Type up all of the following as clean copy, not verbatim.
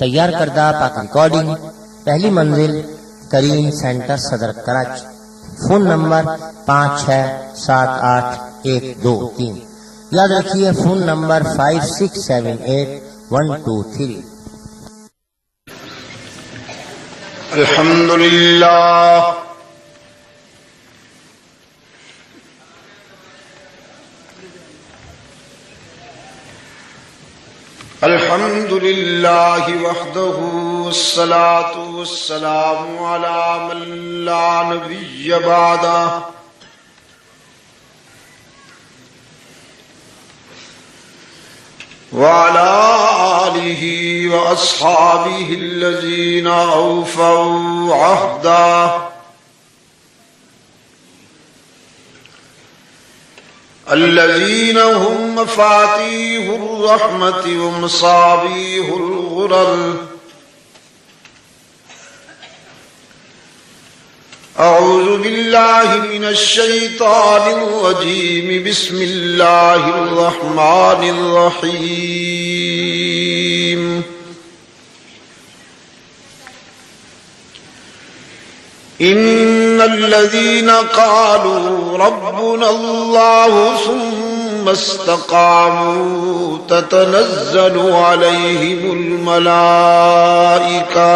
تیار کردہ پاک ریکارڈنگ، پہلی منزل کریم سینٹر صدر کراچی۔ فون نمبر 567812 یاد رکھیے، فون نمبر 567812 الحمدللہ الحمدللہ وحدہ والصلاة والسلام علی من لا نبی بعدہ وعلى آلہ وأصحابہ الذین أوفوا عہدہ الذین هم مفاتیح الرحمة ومصابیح الغرر اعوذ باللہ من الشیطان الرجیم بسم اللہ الرحمن الرحیم ان الذين قالوا ربنا الله ثم استقاموا تتنزل عليهم الملائكة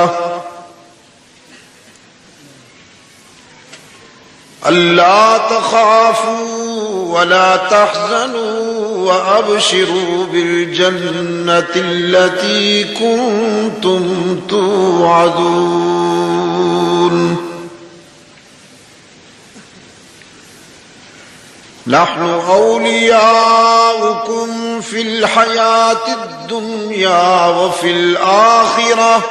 ألا تخافوا ولا تحزنوا وأبشروا بالجنة التي كنتم توعدون نحن أولياؤكم في الحياة الدنيا وفي الآخرة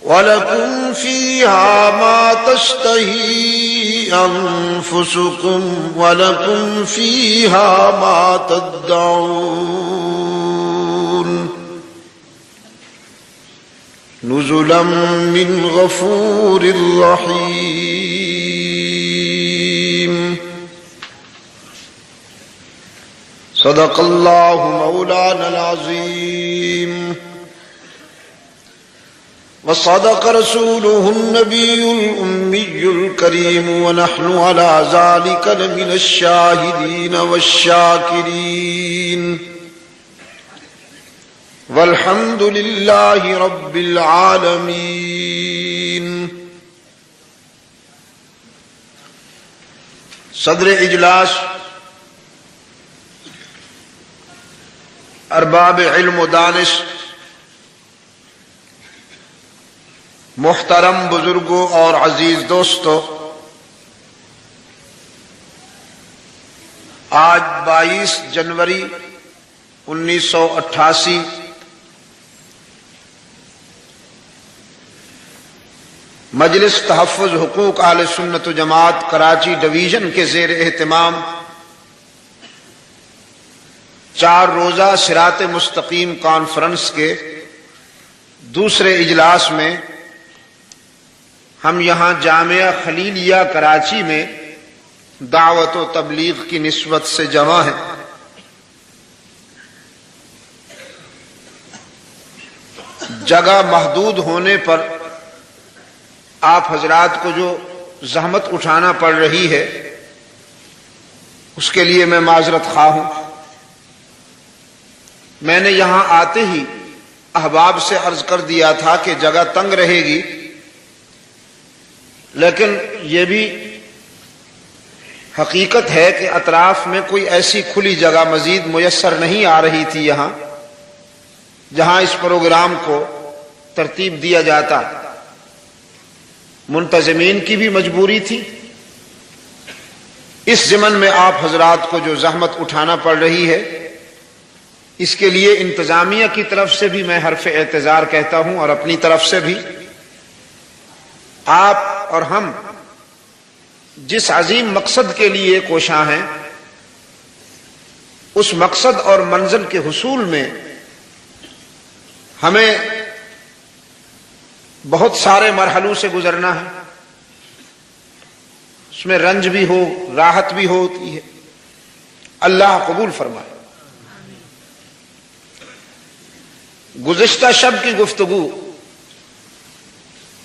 ولكم فيها ما تشتهي أنفسكم ولكم فيها ما تدعون نزلا من غفور رحيم صدق الله مولانا العظيم وصدق رسوله النبي الأمي الكريم ونحن على ذلك لمن الشاهدين والشاكرين والحمد لله رب العالمين۔ صدر اجلاس، ارباب علم و دانش، محترم بزرگوں اور عزیز دوستو، آج 22 جنوری 1988 مجلس تحفظ حقوق اہل سنت و جماعت کراچی ڈویژن کے زیر اہتمام 4 روزہ صراط مستقیم کانفرنس کے دوسرے اجلاس میں ہم یہاں جامعہ خلیلیہ کراچی میں دعوت و تبلیغ کی نسبت سے جمع ہیں۔ جگہ محدود ہونے پر آپ حضرات کو جو زحمت اٹھانا پڑ رہی ہے اس کے لیے میں معذرت خواہ ہوں۔ میں نے یہاں آتے ہی احباب سے عرض کر دیا تھا کہ جگہ تنگ رہے گی، لیکن یہ بھی حقیقت ہے کہ اطراف میں کوئی ایسی کھلی جگہ مزید میسر نہیں آ رہی تھی یہاں جہاں اس پروگرام کو ترتیب دیا جاتا۔ منتظمین کی بھی مجبوری تھی، اس ضمن میں آپ حضرات کو جو زحمت اٹھانا پڑ رہی ہے اس کے لیے انتظامیہ کی طرف سے بھی میں حرف اعتذار کہتا ہوں، اور اپنی طرف سے بھی۔ آپ اور ہم جس عظیم مقصد کے لیے کوشاں ہیں اس مقصد اور منزل کے حصول میں ہمیں بہت سارے مرحلوں سے گزرنا ہے، اس میں رنج بھی ہو، راحت بھی ہوتی ہے۔ اللہ قبول فرمائے۔ گزشتہ شب کی گفتگو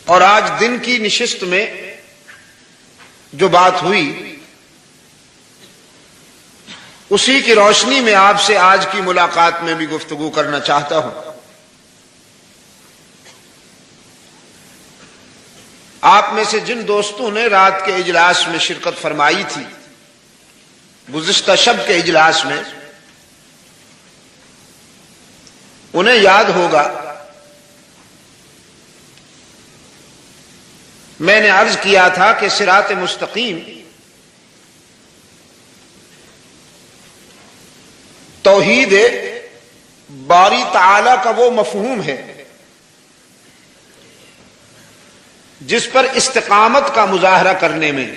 اور آج دن کی نشست میں جو بات ہوئی اسی کی روشنی میں آپ سے آج کی ملاقات میں بھی گفتگو کرنا چاہتا ہوں۔ آپ میں سے جن دوستوں نے رات کے اجلاس میں شرکت فرمائی تھی، گزشتہ شب کے اجلاس میں، انہیں یاد ہوگا میں نے عرض کیا تھا کہ صراط مستقیم توحید باری تعالی کا وہ مفہوم ہے جس پر استقامت کا مظاہرہ کرنے میں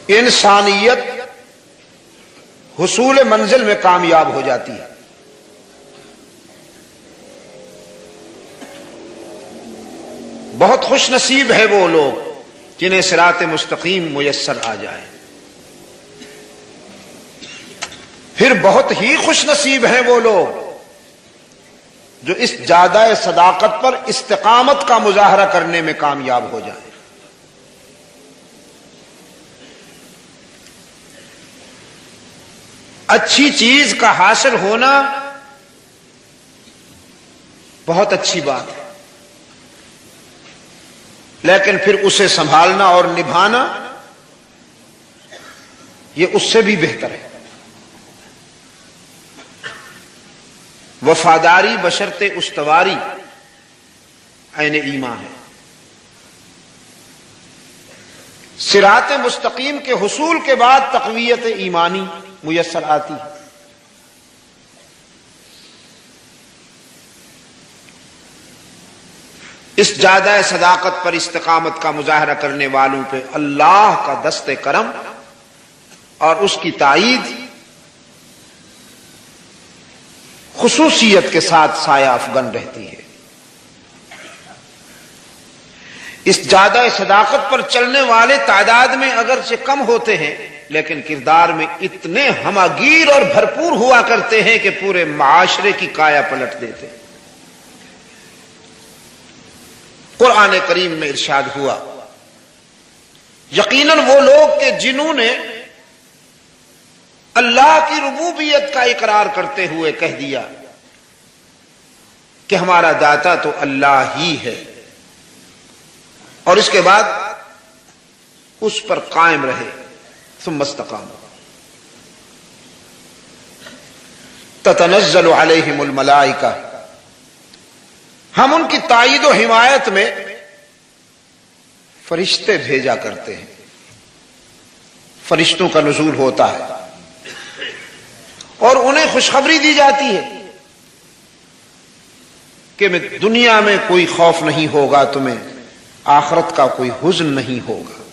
انسانیت حصول منزل میں کامیاب ہو جاتی ہے۔ بہت خوش نصیب ہے وہ لوگ جنہیں صراط مستقیم میسر آ جائے، پھر بہت ہی خوش نصیب ہیں وہ لوگ جو اس جادہ صداقت پر استقامت کا مظاہرہ کرنے میں کامیاب ہو جائیں۔ اچھی چیز کا حاصل ہونا بہت اچھی بات ہے، لیکن پھر اسے سنبھالنا اور نبھانا یہ اس سے بھی بہتر ہے۔ وفاداری بشرط استواری عین ایمان ہے۔ صراط مستقیم کے حصول کے بعد تقویت ایمانی میسر آتی ہے۔ اس جادہ صداقت پر استقامت کا مظاہرہ کرنے والوں پہ اللہ کا دست کرم اور اس کی تائید خصوصیت کے ساتھ سایہ افغن رہتی ہے۔ اس جادہ صداقت پر چلنے والے تعداد میں اگرچہ کم ہوتے ہیں، لیکن کردار میں اتنے ہماگیر اور بھرپور ہوا کرتے ہیں کہ پورے معاشرے کی کایا پلٹ دیتے ہیں۔ قرآن کریم میں ارشاد ہوا، یقیناً وہ لوگ کہ جنہوں نے اللہ کی ربوبیت کا اقرار کرتے ہوئے کہہ دیا کہ ہمارا داتا تو اللہ ہی ہے، اور اس کے بعد اس پر قائم رہے، ثم استقاموا تتنزل علیہم الملائکہ، ہم ان کی تائید و حمایت میں فرشتے بھیجا کرتے ہیں، فرشتوں کا نزول ہوتا ہے اور انہیں خوشخبری دی جاتی ہے کہ دنیا میں کوئی خوف نہیں ہوگا، تمہیں آخرت کا کوئی حزن نہیں ہوگا،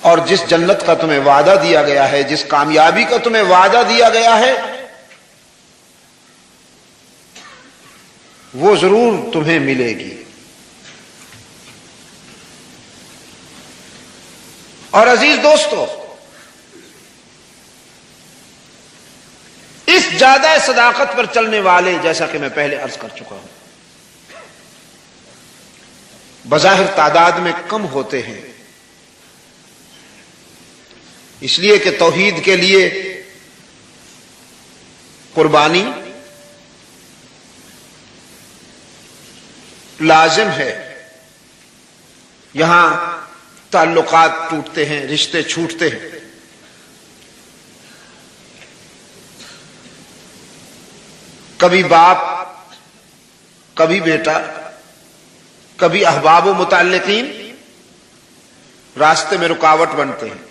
اور جس جنت کا تمہیں وعدہ دیا گیا ہے، جس کامیابی کا تمہیں وعدہ دیا گیا ہے، وہ ضرور تمہیں ملے گی۔ اور عزیز دوستو، اس جادہ صداقت پر چلنے والے، جیسا کہ میں پہلے عرض کر چکا ہوں، بظاہر تعداد میں کم ہوتے ہیں، اس لیے کہ توحید کے لیے قربانی لازم ہے۔ یہاں تعلقات ٹوٹتے ہیں، رشتے چھوٹتے ہیں، کبھی باپ، کبھی بیٹا، کبھی احباب و متعلقین راستے میں رکاوٹ بنتے ہیں،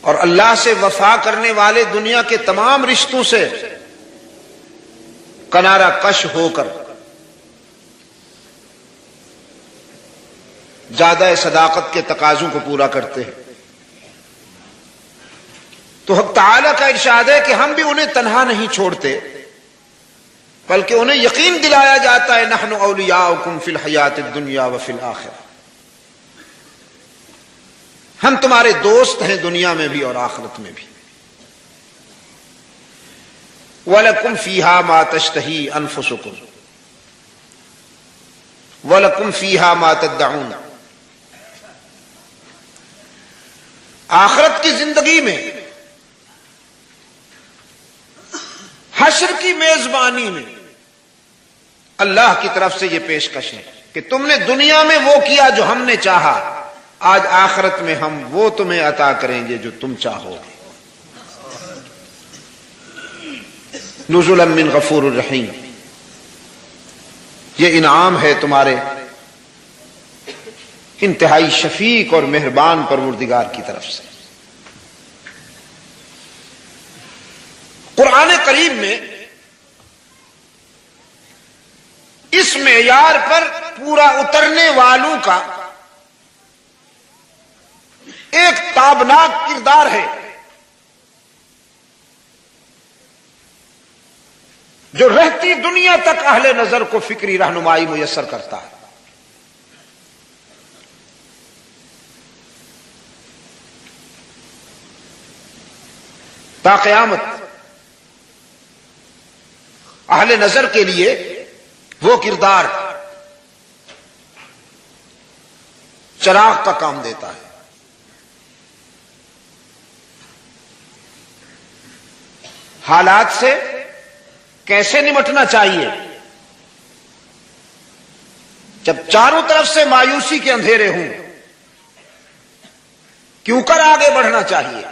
اور اللہ سے وفا کرنے والے دنیا کے تمام رشتوں سے کنارہ کش ہو کر جادہ صداقت کے تقاضوں کو پورا کرتے ہیں۔ تو حق تعالیٰ کا ارشاد ہے کہ ہم بھی انہیں تنہا نہیں چھوڑتے، بلکہ انہیں یقین دلایا جاتا ہے، نحن اولیاؤکم فی الحیات الدنیا وفی الآخرہ، ہم تمہارے دوست ہیں دنیا میں بھی اور آخرت میں بھی. وَلَكُمْ فِيهَا مَا تَشْتَهِي أَنفُسُكُمْ وَلَكُمْ فِيهَا مَا تَدَّعُونَ. آخرت کی زندگی میں حشر کی میزبانی میں اللہ کی طرف سے یہ پیشکش ہے کہ تم نے دنیا میں وہ کیا جو ہم نے چاہا، آج آخرت میں ہم وہ تمہیں عطا کریں گے جو تم چاہو گے. نزلا من غفور الرحیم، یہ انعام ہے تمہارے انتہائی شفیق اور مہربان پروردگار کی طرف سے. قرآن کریم میں اس معیار پر پورا اترنے والوں کا ایک تابناک کردار ہے جو رہتی دنیا تک اہل نظر کو فکری رہنمائی میسر کرتا ہے. تا قیامت اہل نظر کے لیے وہ کردار چراغ کا کام دیتا ہے. حالات سے کیسے نمٹنا چاہیے جب چاروں طرف سے مایوسی کے اندھیرے ہوں، کیوں کر آگے بڑھنا چاہیے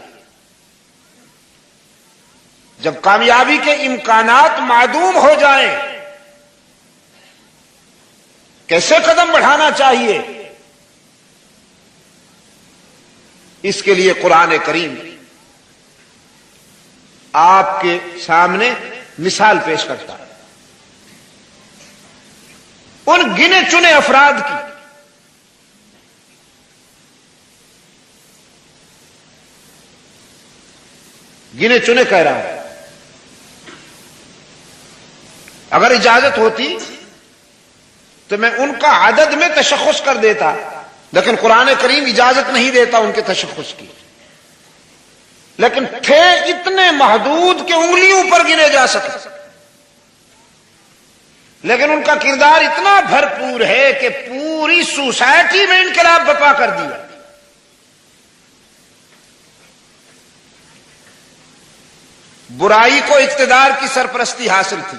جب کامیابی کے امکانات معدوم ہو جائیں، کیسے قدم بڑھانا چاہیے. اس کے لیے قرآن کریم آپ کے سامنے مثال پیش کرتا ہے ان گنے چنے افراد کی گنے چنے کہہ رہا ہے. اگر اجازت ہوتی تو میں ان کا عدد میں تشخص کر دیتا، لیکن قرآن کریم اجازت نہیں دیتا ان کے تشخص کی. لیکن تھے اتنے محدود کہ انگلیوں پر گنے جا سکے، لیکن ان کا کردار اتنا بھرپور ہے کہ پوری سوسائٹی میں انقلاب برپا کر دیا. برائی کو اقتدار کی سرپرستی حاصل تھی،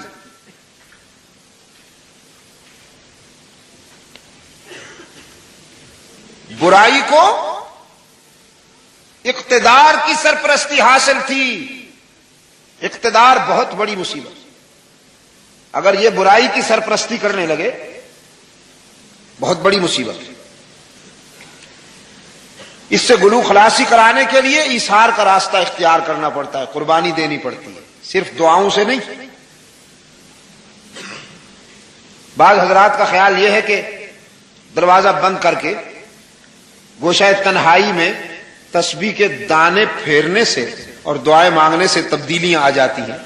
برائی کو اقتدار کی سرپرستی حاصل تھی. اقتدار بہت بڑی مصیبت، اگر یہ برائی کی سرپرستی کرنے لگے بہت بڑی مصیبت. اس سے گلو خلاصی کرانے کے لیے ایثار کا راستہ اختیار کرنا پڑتا ہے، قربانی دینی پڑتی ہے، صرف دعاؤں سے نہیں. بعض حضرات کا خیال یہ ہے کہ دروازہ بند کر کے گوشہ تنہائی میں تسبیح کے دانے پھیرنے سے اور دعائیں مانگنے سے تبدیلیاں آ جاتی ہیں.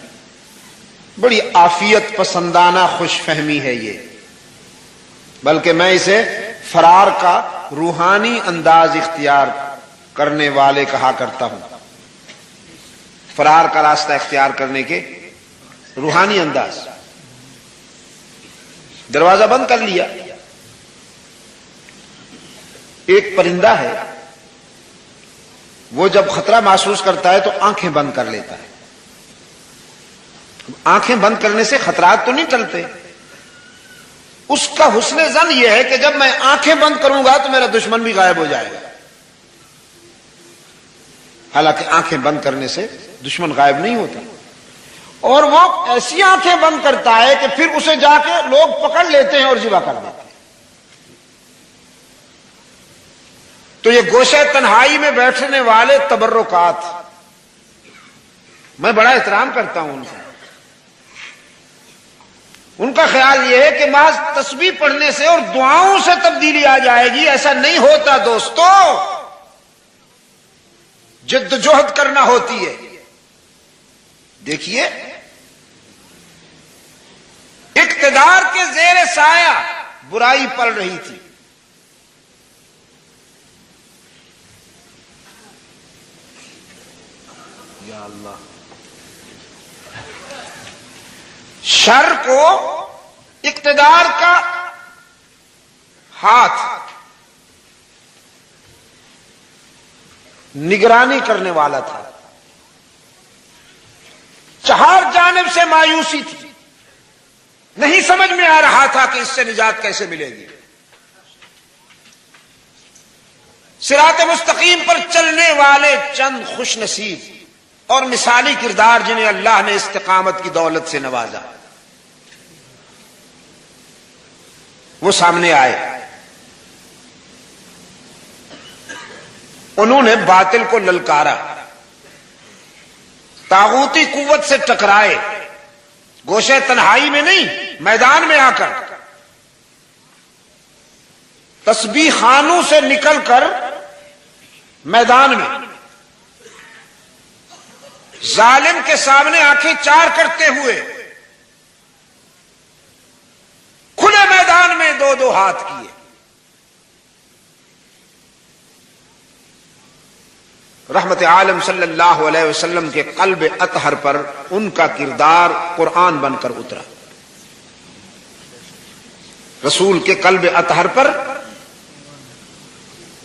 بڑی عافیت پسندانہ خوش فہمی ہے یہ، بلکہ میں اسے فرار کا روحانی انداز اختیار کرنے والے کہا کرتا ہوں. فرار کا راستہ اختیار کرنے کے روحانی انداز. دروازہ بند کر لیا. ایک پرندہ ہے، وہ جب خطرہ محسوس کرتا ہے تو آنکھیں بند کر لیتا ہے. آنکھیں بند کرنے سے خطرات تو نہیں ٹلتے. اس کا حسن ظن یہ ہے کہ جب میں آنکھیں بند کروں گا تو میرا دشمن بھی غائب ہو جائے گا. حالانکہ آنکھیں بند کرنے سے دشمن غائب نہیں ہوتا، اور وہ ایسی آنکھیں بند کرتا ہے کہ پھر اسے جا کے لوگ پکڑ لیتے ہیں اور ذبح کر دیتے ہیں. تو یہ گوشہ تنہائی میں بیٹھنے والے تبرکات، میں بڑا احترام کرتا ہوں ان کا. ان کا خیال یہ ہے کہ محض تسبیح پڑھنے سے اور دعاؤں سے تبدیلی آ جائے گی. ایسا نہیں ہوتا دوستو، جد جہد کرنا ہوتی ہے. دیکھیے، اقتدار کے زیر سایہ برائی پڑ رہی تھی، یا اللہ، شر کو اقتدار کا ہاتھ نگرانی کرنے والا تھا، چہار جانب سے مایوسی تھی، نہیں سمجھ میں آ رہا تھا کہ اس سے نجات کیسے ملے گی۔ صراط مستقیم پر چلنے والے چند خوش نصیب اور مثالی کردار جنہیں اللہ نے استقامت کی دولت سے نوازا، وہ سامنے آئے۔ انہوں نے باطل کو للکارا، طاغوتی قوت سے ٹکرائے، گوشے تنہائی میں نہیں، میدان میں آ کر، تسبیح خانوں سے نکل کر میدان میں، ظالم کے سامنے آنکھیں چار کرتے ہوئے کھلے میدان میں دو دو ہاتھ کیے۔ رحمت عالم صلی اللہ علیہ وسلم کے قلب اطہر پر ان کا کردار قرآن بن کر اترا۔ رسول کے قلب اطہر پر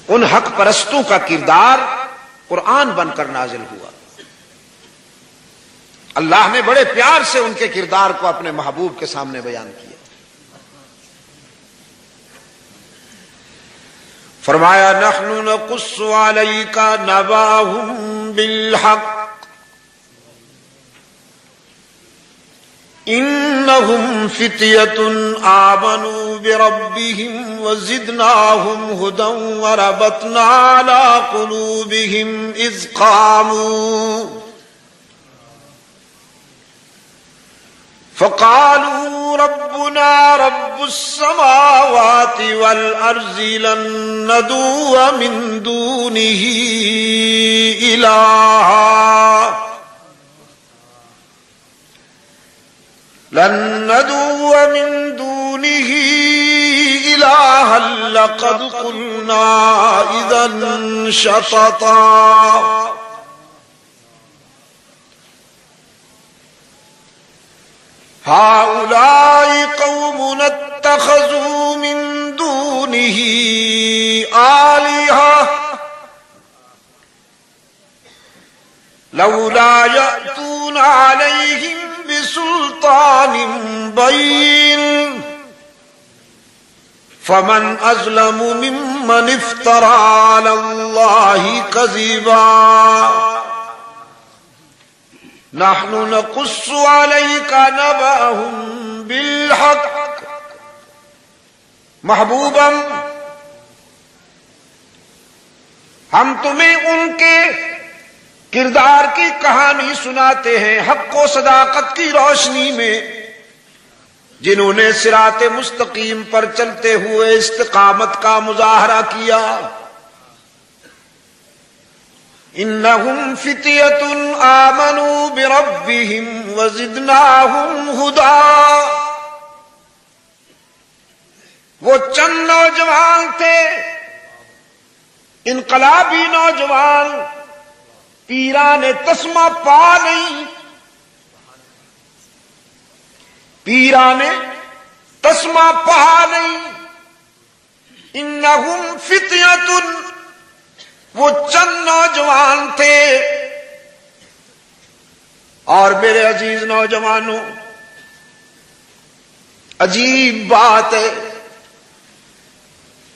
ان حق پرستوں کا کردار قرآن بن کر نازل ہوا۔ اللہ نے بڑے پیار سے ان کے کردار کو اپنے محبوب کے سامنے بیان کیا۔ فرمایا نحن نقص علیک نبأہم بالحق انہم فتیۃ آمنوا بربہم وزدناہم ھدی وربطنا علی قلوبہم اذ قاموا فقالوا ربنا رب السماوات والأرض لن ندعو من دونه إلها لقد قلنا إذا شططا هؤلاء قوم اتخذوا من دونه آلهة لولا يأتون عليهم بسلطان بين فمن أظلم ممن افترى على الله كذبا نحن نقص عليك نبأهم بالحق محبوبا ہم تمہیں ان کے کردار کی کہانی سناتے ہیں حق و صداقت کی روشنی میں، جنہوں نے صراط مستقیم پر چلتے ہوئے استقامت کا مظاہرہ کیا۔ انہم فتیۃ آمنوا بربہم وزدناہم ھدی، وہ چند نوجوان تھے، انقلابی نوجوان، پیران تسمہ پا نہیں، پیران تسمہ پا نہیں، انہم فتیۃ، وہ چند نوجوان تھے۔ اور میرے عزیز نوجوانوں، عجیب بات ہے،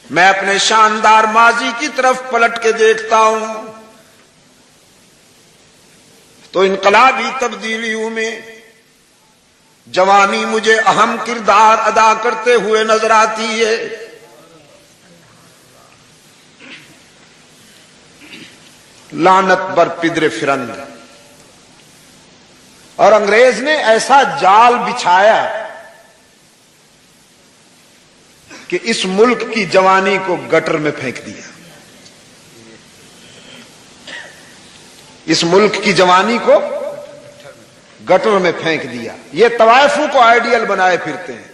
میں اپنے شاندار ماضی کی طرف پلٹ کے دیکھتا ہوں تو انقلابی تبدیلیوں میں جوانی مجھے اہم کردار ادا کرتے ہوئے نظر آتی ہے۔ لعنت بر پدر فرنگ، اور انگریز نے ایسا جال بچھایا کہ اس ملک کی جوانی کو گٹر میں پھینک دیا، اس ملک کی جوانی کو گٹر میں پھینک دیا۔ یہ طوائفوں کو آئیڈیل بنائے پھرتے ہیں۔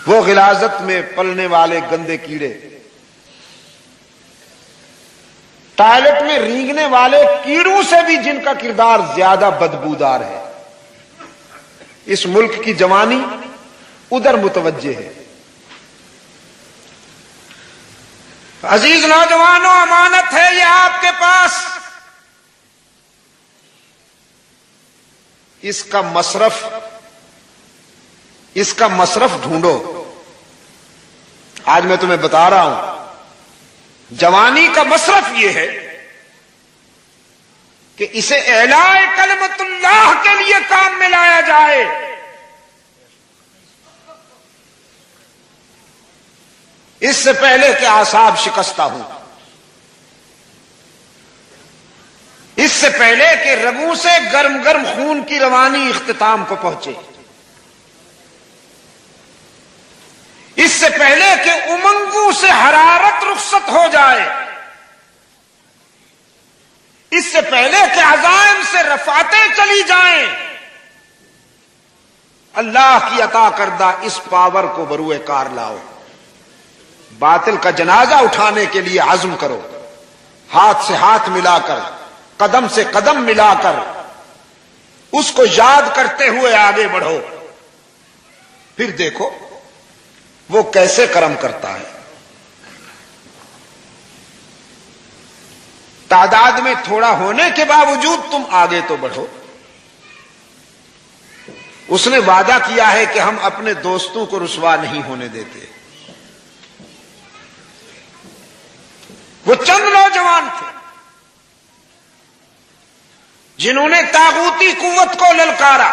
وہ غلاظت میں پلنے والے گندے کیڑے، ٹوائلٹ میں رینگنے والے کیڑوں سے بھی جن کا کردار زیادہ بدبودار ہے، اس ملک کی جوانی ادھر متوجہ ہے۔ عزیز نوجوانوں، امانت ہے یہ آپ کے پاس، اس کا مصرف ڈھونڈو۔ آج میں تمہیں بتا رہا ہوں، جوانی کا مصرف یہ ہے کہ اسے اعلاء کلمت اللہ کے لیے کام میں لایا جائے۔ اس سے پہلے کہ اعصاب شکستہ ہوں، اس سے پہلے کہ رگوں سے گرم گرم خون کی روانی اختتام کو پہنچے، اس سے پہلے کہ امنگوں سے حرارت رخصت ہو جائے، اس سے پہلے کہ عزائم سے رفعتیں چلی جائیں، اللہ کی عطا کردہ اس پاور کو بروئے کار لاؤ۔ باطل کا جنازہ اٹھانے کے لیے عزم کرو، ہاتھ سے ہاتھ ملا کر، قدم سے قدم ملا کر اس کو یاد کرتے ہوئے آگے بڑھو، پھر دیکھو وہ کیسے کرم کرتا ہے۔ تعداد میں تھوڑا ہونے کے باوجود تم آگے تو بڑھو۔ اس نے وعدہ کیا ہے کہ ہم اپنے دوستوں کو رسوا نہیں ہونے دیتے۔ وہ چند نوجوان تھے جنہوں نے طاغوتی قوت کو للکارا،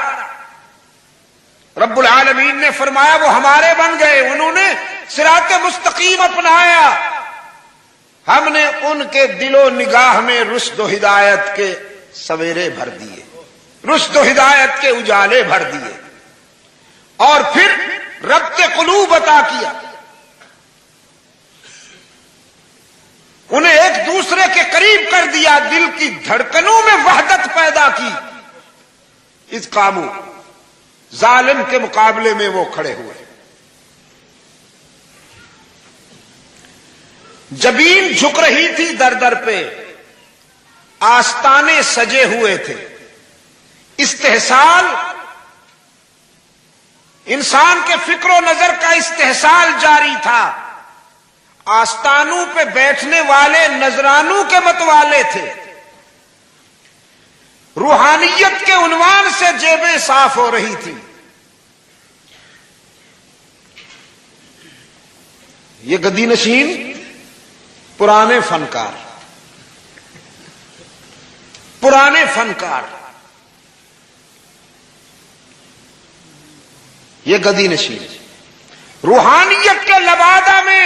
رب العالمین نے فرمایا وہ ہمارے بن گئے، انہوں نے صراط مستقیم اپنایا، ہم نے ان کے دل و نگاہ میں رشد و ہدایت کے سویرے بھر دیے، رشد و ہدایت کے اجالے بھر دیے، اور پھر ربط قلوب عطا کیا، انہیں ایک دوسرے کے قریب کر دیا، دل کی دھڑکنوں میں وحدت پیدا کی۔ اس قابو ظالم کے مقابلے میں وہ کھڑے ہوئے، جبین جھک رہی تھی در در پہ، آستانے سجے ہوئے تھے، استحصال، انسان کے فکر و نظر کا استحصال جاری تھا، آستانوں پہ بیٹھنے والے نذرانوں کے متوالے تھے، روحانیت کے عنوان سے جیبیں صاف ہو رہی تھی۔ یہ گدی نشین پرانے فنکار، یہ گدی نشین روحانیت کے لبادہ میں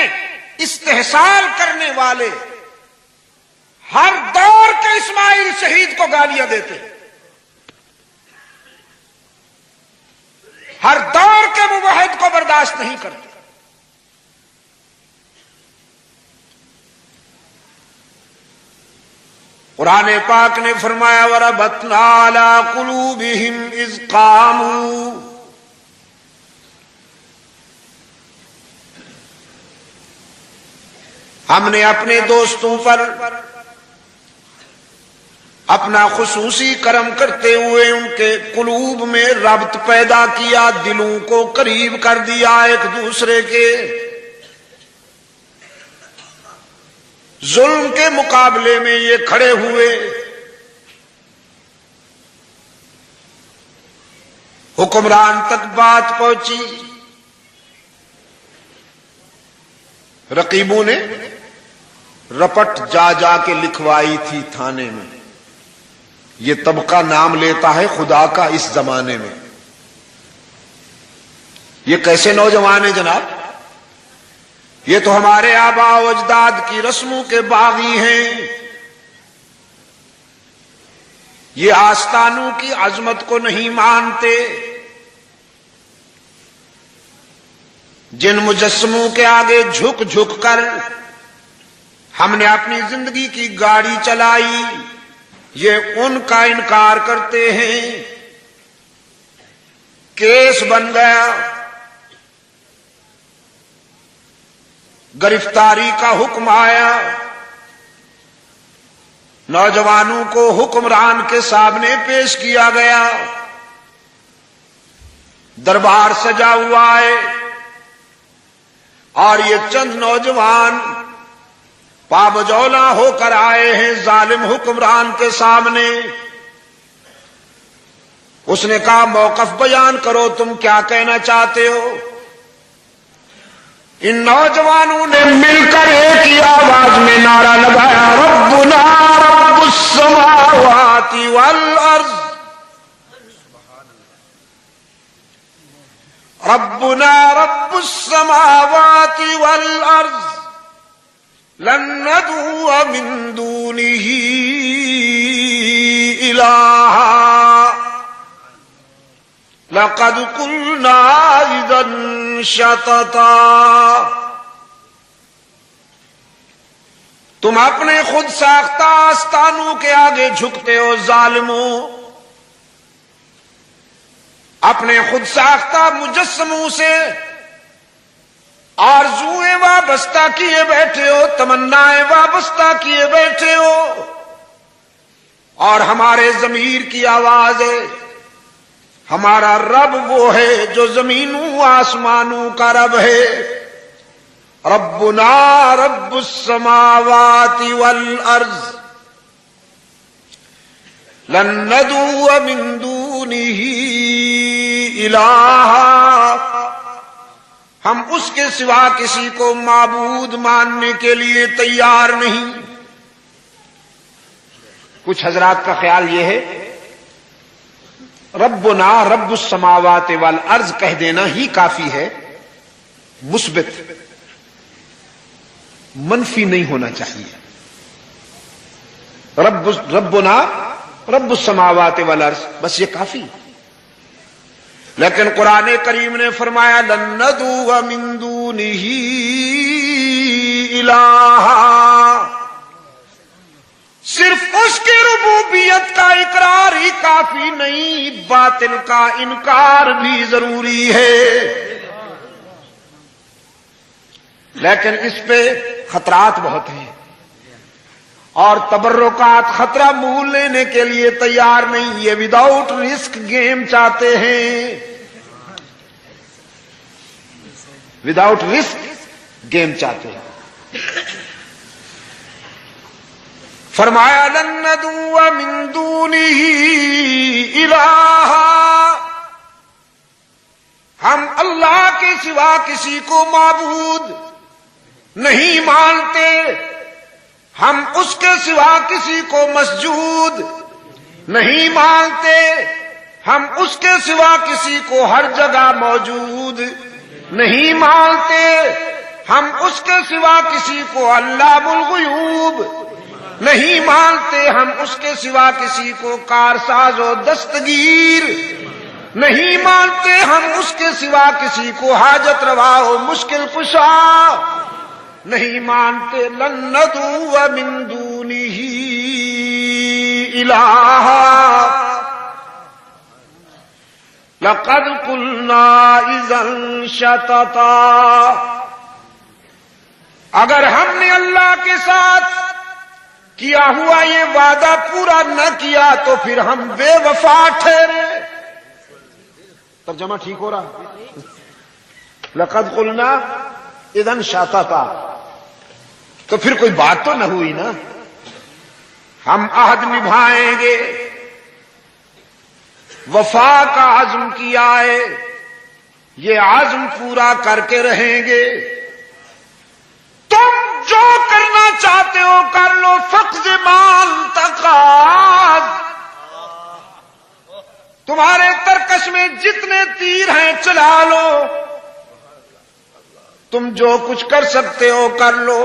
استحصال کرنے والے، ہر دور کے اسماعیل شہید کو گالیاں دیتے، ہر دور کے موحد کو برداشت نہیں کرتے۔ قرآن پاک نے فرمایا وَرَبَطْنَا عَلَىٰ قُلُوبِهِمْ إِذْ قَامُوا، ہم نے اپنے دوستوں پر اپنا خصوصی کرم کرتے ہوئے ان کے قلوب میں ربط پیدا کیا، دلوں کو قریب کر دیا ایک دوسرے کے، ظلم کے مقابلے میں یہ کھڑے ہوئے، حکمران تک بات پہنچی، رقیبوں نے رپٹ جا جا کے لکھوائی تھی تھانے میں، یہ طبقہ نام لیتا ہے خدا کا اس زمانے میں۔ یہ کیسے نوجوان ہیں جناب؟ یہ تو ہمارے آباء و اجداد کی رسموں کے باغی ہیں، یہ آستانوں کی عظمت کو نہیں مانتے، جن مجسموں کے آگے جھک جھک کر ہم نے اپنی زندگی کی گاڑی چلائی، یہ ان کا انکار کرتے ہیں۔ کیس بن گیا، گرفتاری کا حکم آیا، نوجوانوں کو حکمران کے سامنے پیش کیا گیا، دربار سجا ہوا ہے، اور یہ چند نوجوان پابجولا ہو کر آئے ہیں ظالم حکمران کے سامنے۔ اس نے کہا موقف بیان کرو، تم کیا کہنا چاہتے ہو؟ ان نوجوانوں نے مل کر ایک ہی آواز میں نعرہ لگایا، ربنا رب السماوات والارض، ربنا رب السماوات والارض، لن ندعو من دونه الہا، لقد قلنا اذا شططا۔ تم اپنے خود ساختہ آستانوں کے آگے جھکتے ہو ظالموں، اپنے خود ساختہ مجسموں سے آرزوئیں وابستہ کیے بیٹھے ہو، تمنائیں وابستہ کیے بیٹھے ہو، اور ہمارے ضمیر کی آواز ہے، ہمارا رب وہ ہے جو زمینوں آسمانوں کا رب ہے، ربنا رب السماوات والارض، لن ندعو من دونه الہا، ہم اس کے سوا کسی کو معبود ماننے کے لیے تیار نہیں۔ کچھ حضرات کا خیال یہ ہے ربنا رب السماوات والارض کہہ دینا ہی کافی ہے، مثبت، منفی نہیں ہونا چاہیے۔ ربنا رب السماوات والارض بس یہ کافی، لیکن قرآن کریم نے فرمایا لن ندعو من دونه الہا، صرف اس کی ربوبیت کا اقرار ہی کافی نہیں، باطل کا انکار بھی ضروری ہے۔ لیکن اس پہ خطرات بہت ہیں، اور تبرکات خطرہ مول لینے کے لیے تیار نہیں، یہ وداؤٹ رسک گیم چاہتے ہیں، وداؤٹ رسک گیم چاہتے ہیں۔ فرمایا لن ندعو من دونه الہا، ہم اللہ کے سوا کسی کو معبود نہیں مانتے، ہم اس کے سوا کسی کو مسجود نہیں مانتے، ہم اس کے سوا کسی کو ہر جگہ موجود نہیں مانتے، ہم اس کے سوا کسی کو علام الغیوب نہیں مانتے، ہم اس کے سوا کسی کو کارساز و دستگیر نہیں مانتے، ہم اس کے سوا کسی کو حاجت روا و مشکل کشا نہیں مانتے۔ لن ندعو من دونه الہا، لقد قلنا اذا شططا، اگر ہم نے اللہ کے ساتھ کیا ہوا یہ وعدہ پورا نہ کیا تو پھر ہم بے وفا ٹھہرے۔ ترجمہ ٹھیک ہو رہا؟ لقد قلنا اذا شططا، تو پھر کوئی بات تو نہ ہوئی نا، ہم عہد نبھائیں گے، وفا کا عزم کیا ہے، یہ عزم پورا کر کے رہیں گے۔ تم جو کرنا چاہتے ہو کر لو، فقد مال تقاض، تمہارے ترکش میں جتنے تیر ہیں چلا لو، تم جو کچھ کر سکتے ہو کر لو،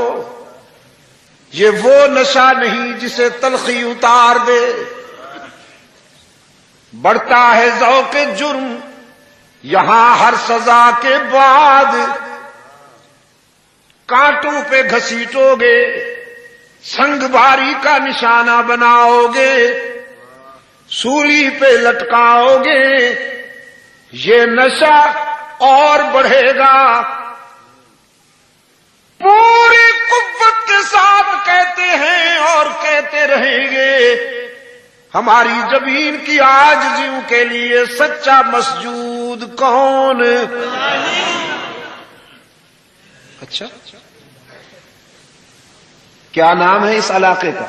یہ وہ نشہ نہیں جسے تلخی اتار دے۔ بڑھتا ہے ذوق جرم یہاں ہر سزا کے بعد، کانٹوں پہ گھسیٹو گے، سنگ باری کا نشانہ بناؤ گے، سولی پہ لٹکاؤ گے، یہ نشہ اور بڑھے گا۔ کرتے ہیں اور کہتے رہیں گے. ہماری زمین کی عاجزیوں کے لیے سچا مسجود کون؟ اچھا، کیا نام ہے اس علاقے کا؟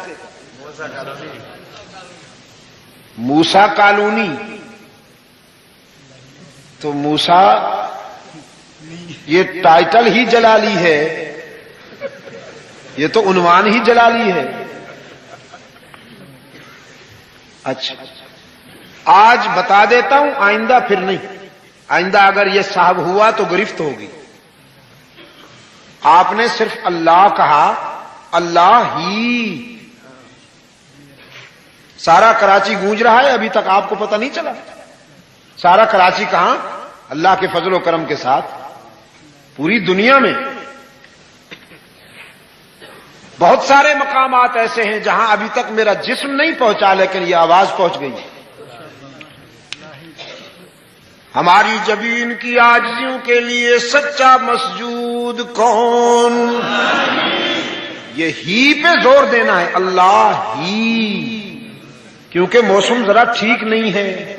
موسیٰ کالونی. تو موسیٰ یہ ٹائٹل ہی جلالی ہے، یہ تو عنوان ہی جلالی ہے. اچھا، آج بتا دیتا ہوں، آئندہ پھر نہیں. آئندہ اگر یہ صاحب ہوا تو گرفت ہوگی. آپ نے صرف اللہ کہا، اللہ ہی. سارا کراچی گونج رہا ہے، ابھی تک آپ کو پتہ نہیں چلا؟ سارا کراچی کہاں؟ اللہ کے فضل و کرم کے ساتھ پوری دنیا میں بہت سارے مقامات ایسے ہیں جہاں ابھی تک میرا جسم نہیں پہنچا، لیکن یہ آواز پہنچ گئی. ہماری زمین کی عاجزیوں کے لیے سچا مسجود کون؟ یہ ہی پہ زور دینا ہے، اللہ ہی. کیونکہ موسم ذرا ٹھیک نہیں ہے.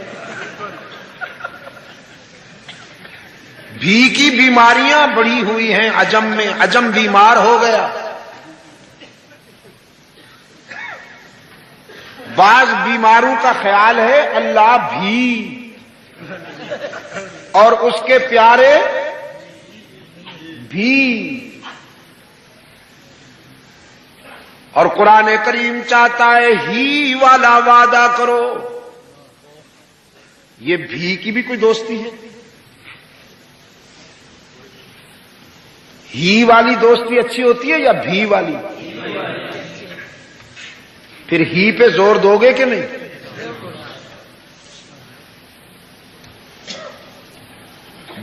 بھی کی بیماریاں بڑی ہوئی ہیں عجم میں، عجم بیمار ہو گیا. بعض بیماروں کا خیال ہے اللہ بھی، اور اس کے پیارے بھی. اور قرآن کریم چاہتا ہے ہی والا وعدہ کرو. یہ بھی کی بھی کوئی دوستی ہے؟ ہی والی دوستی اچھی ہوتی ہے یا بھی والی؟ پھر ہی پہ زور دو گے کہ نہیں؟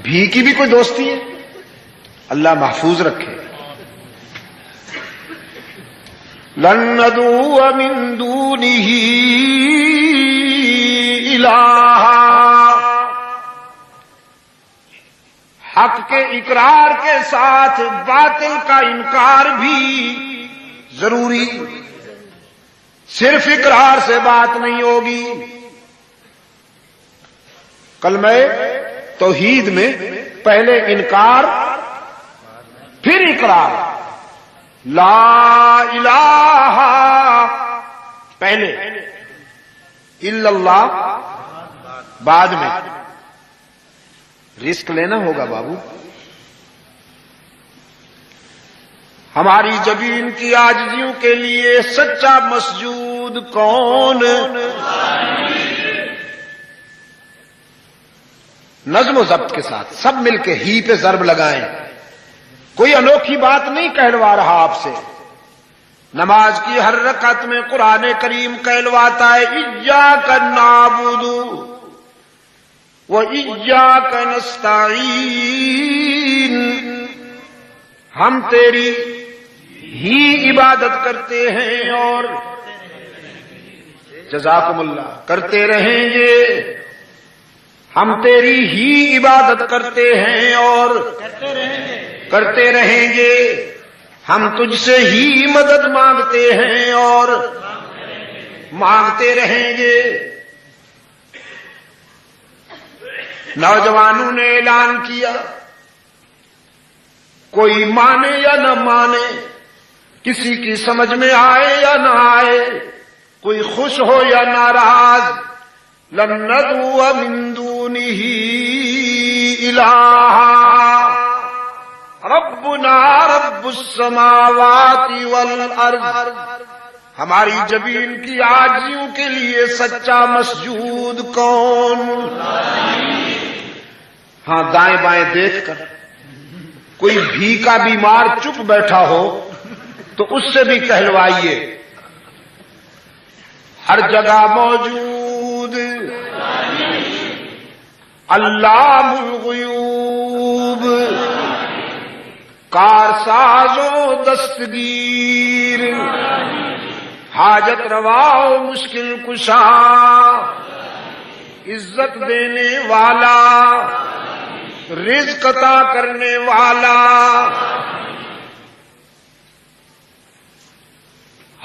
بھی کی بھی کوئی دوستی ہے؟ اللہ محفوظ رکھے. لن ندعو من دونه الہا. حق کے اقرار کے ساتھ باطل کا انکار بھی ضروری. صرف اقرار سے بات نہیں ہوگی. کلمہ توحید میں پہلے انکار پھر اقرار. لا الہ پہلے، الا اللہ بعد میں. رسک لینا ہوگا بابو. ہماری زمین کی عاجزیوں کے لیے سچا مسجود کون؟ نظم و ضبط کے ساتھ سب مل کے ہی پہ ضرب لگائیں. کوئی انوکھی بات نہیں کہلوا رہا آپ سے. نماز کی ہر رکعت میں قرآن کریم کہلواتا ہے ایاک نعبد و ایاک نستعین. ہم تیری ہی عبادت کرتے ہیں اور جزاکم اللہ کرتے رہیں گے. ہم تیری ہی عبادت کرتے ہیں اور کرتے رہیں گے. ہم تجھ سے ہی مدد مانگتے ہیں اور مانگتے رہیں گے. نوجوانوں نے اعلان کیا، کوئی مانے یا نہ مانے، کسی کی سمجھ میں آئے یا نہ آئے، کوئی خوش ہو یا ناراض، لن ندعو من دونہ الہا ربنا رب السماوات والارض. ہماری زمین کی عاجزیوں کے لیے سچا مسجود کون؟ ہاں، دائیں بائیں دیکھ کر کوئی بھی کا بیمار چپ بیٹھا ہو تو اس سے بھی کہلوائیے. ہر جگہ موجود علام الغیوب، کارساز و دستگیر، حاجت روا و مشکل کشا، عزت دینے والا، رزق عطا کرنے والا.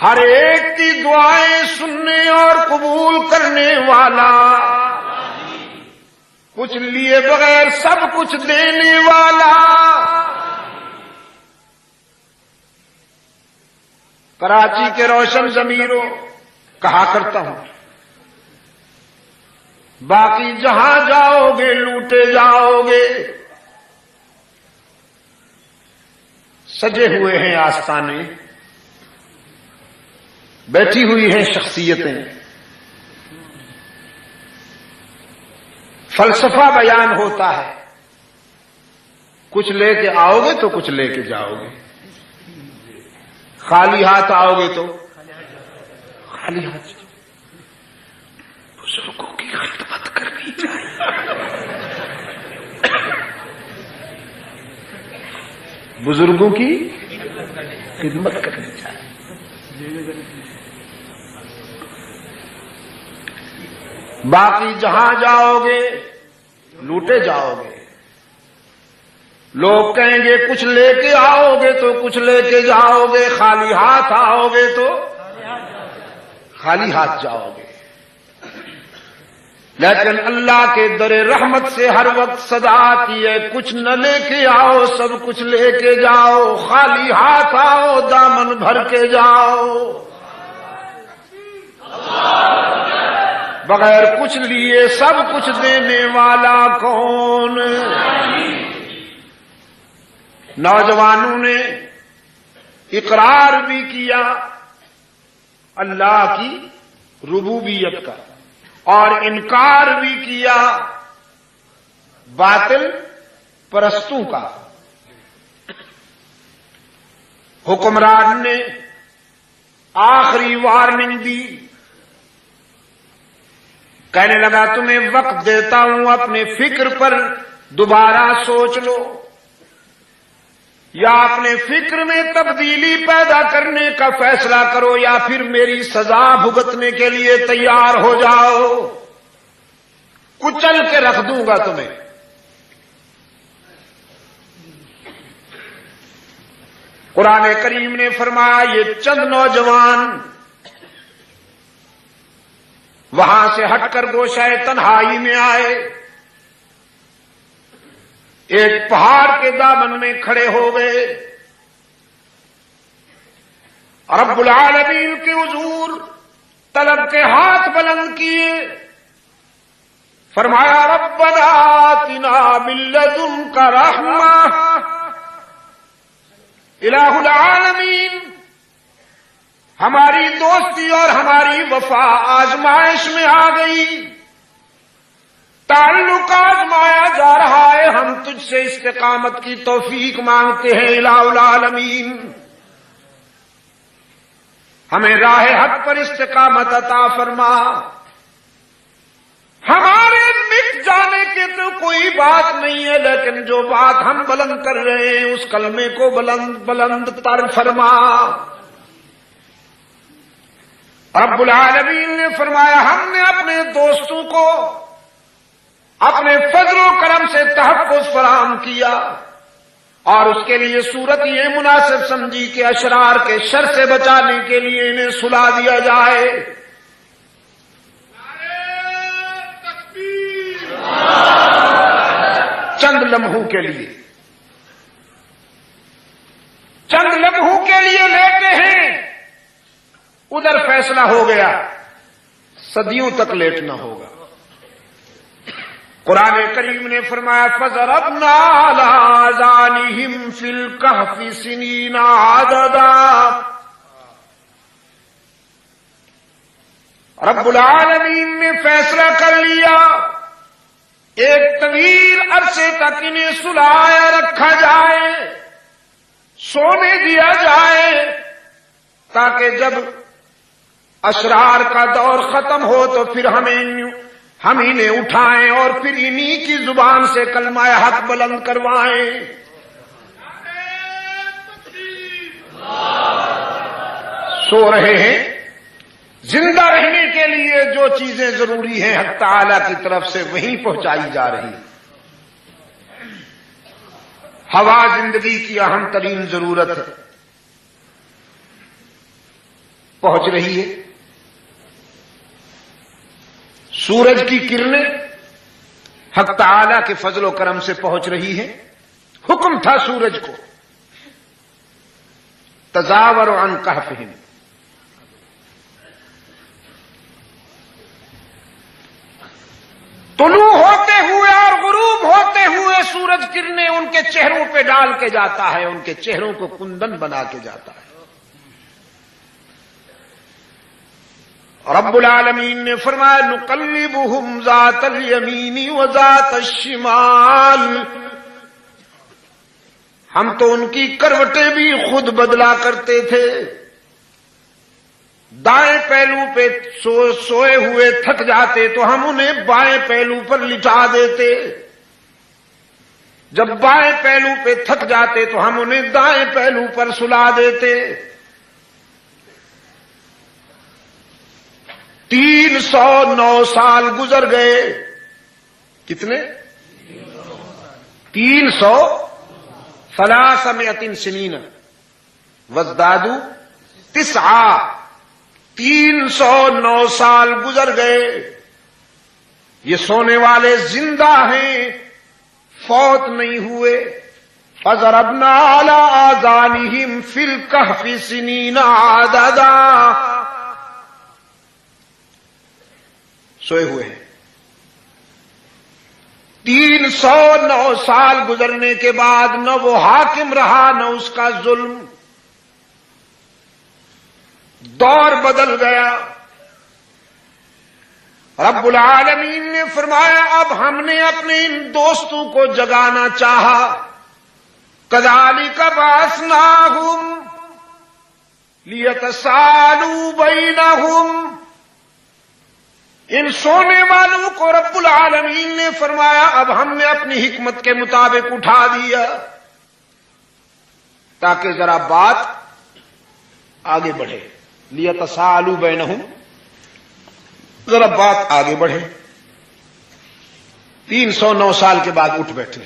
ہر ایک کی دعائیں سننے اور قبول کرنے والا، کچھ لیے بغیر سب کچھ دینے والا۔ کراچی کے روشن ضمیروں کہا کرتا ہوں، باقی جہاں جاؤ گے لوٹے جاؤ گے۔ سجے ہوئے ہیں آستانے، بیٹھی ہوئی ہیں شخصیتیں، فلسفہ بیان ہوتا ہے، کچھ لے کے آؤ گے تو کچھ لے کے جاؤ گے، خالی ہاتھ آؤ گے تو خالی ہاتھ۔ بزرگوں کی خدمت کرنی چاہیے، بزرگوں کی خدمت کرنی چاہیے۔ باقی جہاں جاؤ گے لوٹے جاؤ گے۔ لوگ کہیں گے کچھ لے کے آؤ گے تو کچھ لے کے جاؤ گے، خالی ہاتھ آؤ گے تو خالی ہاتھ جاؤ گے۔ لیکن اللہ کے در رحمت سے ہر وقت صدا آتی ہے، کچھ نہ لے کے آؤ سب کچھ لے کے جاؤ، خالی ہاتھ آؤ دامن بھر کے جاؤ۔ بغیر کچھ لیے سب کچھ دینے والا کون؟ نوجوانوں نے اقرار بھی کیا اللہ کی ربوبیت کا اور انکار بھی کیا باطل پرستوں کا۔ حکمران نے آخری وارننگ دی، کہنے لگا تمہیں وقت دیتا ہوں، اپنے فکر پر دوبارہ سوچ لو، یا اپنے فکر میں تبدیلی پیدا کرنے کا فیصلہ کرو، یا پھر میری سزا بھگتنے کے لیے تیار ہو جاؤ، کچل کے رکھ دوں گا تمہیں۔ قرآن کریم نے فرمایا یہ چند نوجوان وہاں سے ہٹ کر گوشہ تنہائی میں آئے، ایک پہاڑ کے دامن میں کھڑے ہو گئے، رب العالمین کے حضور طلب کے ہاتھ بلند کیے، فرمایا ربنا آتنا من لدنک رحمہ۔ الہ العالمین، ہماری دوستی اور ہماری وفا آزمائش میں آ گئی، تعلق آزمایا جا رہا ہے، ہم تجھ سے استقامت کی توفیق مانگتے ہیں الہ العالمین، ہمیں راہ حق پر استقامت عطا فرما۔ ہمارے مٹ جانے کی تو کوئی بات نہیں ہے، لیکن جو بات ہم بلند کر رہے ہیں اس کلمے کو بلند بلند تر فرما۔ رب العالمین نے فرمایا ہم نے اپنے دوستوں کو اپنے فضل و کرم سے تحفظ فراہم کیا، اور اس کے لیے صورت یہ مناسب سمجھی کہ اشرار کے شر سے بچانے کے لیے انہیں سلا دیا جائے۔ چند لمحوں کے لیے، چند لمحوں کے لیے لیتے ہیں، ادھر فیصلہ ہو گیا، صدیوں تک لیٹنا ہوگا۔ قرآن کریم نے فرمایا فَضَرَبْنَا عَلَىٰ آذَانِهِمْ فِي الْكَهْفِ سِنِينَ عَدَدًا۔ رب العالمین نے فیصلہ کر لیا ایک طویل عرصے تک انہیں سلایا رکھا جائے، سونے دیا جائے، تاکہ جب اشرار کا دور ختم ہو تو پھر ہم انہیں اٹھائیں اور پھر انہی کی زبان سے کلمہ حق بلند کروائیں۔ سو رہے ہیں، زندہ رہنے کے لیے جو چیزیں ضروری ہیں حق تعالی کی طرف سے وہیں پہنچائی جا رہی۔ ہوا زندگی کی اہم ترین ضرورت ہے، پہنچ رہی ہے. سورج کی کرنیں حق تعالی کے فضل و کرم سے پہنچ رہی ہیں. حکم تھا سورج کو تزاور عن کہفہم. طلوع ہوتے ہوئے اور غروب ہوتے ہوئے سورج کرنیں ان کے چہروں پہ ڈال کے جاتا ہے، ان کے چہروں کو کندن بنا کے جاتا ہے. رب العالمین نے فرمایا نقلبہم ذات الیمین و ذات الشمال. ہم تو ان کی کروٹیں بھی خود بدلا کرتے تھے. دائیں پہلو پہ سوئے ہوئے تھک جاتے تو ہم انہیں بائیں پہلو پر لٹا دیتے. جب بائیں پہلو پہ تھک جاتے تو ہم انہیں دائیں پہلو پر سلا دیتے. 309 سال گزر گئے. کتنے؟ 300 300 سنین وازدادوا 9. 309 سال گزر گئے. یہ سونے والے زندہ ہیں، فوت نہیں ہوئے. فضربنا علی آذانہم فی الکہف سنین عددا. سوئے ہوئے ہیں. 309 سال گزرنے کے بعد نہ وہ حاکم رہا نہ اس کا ظلم. دور بدل گیا. رب العالمین نے فرمایا اب ہم نے اپنے ان دوستوں کو جگانا چاہا. کذالک بعثناہم لیتسالوا بینہم. ان سونے والوں کو رب العالمین نے فرمایا اب ہم نے اپنی حکمت کے مطابق اٹھا دیا تاکہ ذرا بات آگے بڑھے. لیتسالوا بینہم، ذرا بات آگے بڑھے. 309 سال کے بعد اٹھ بیٹھے.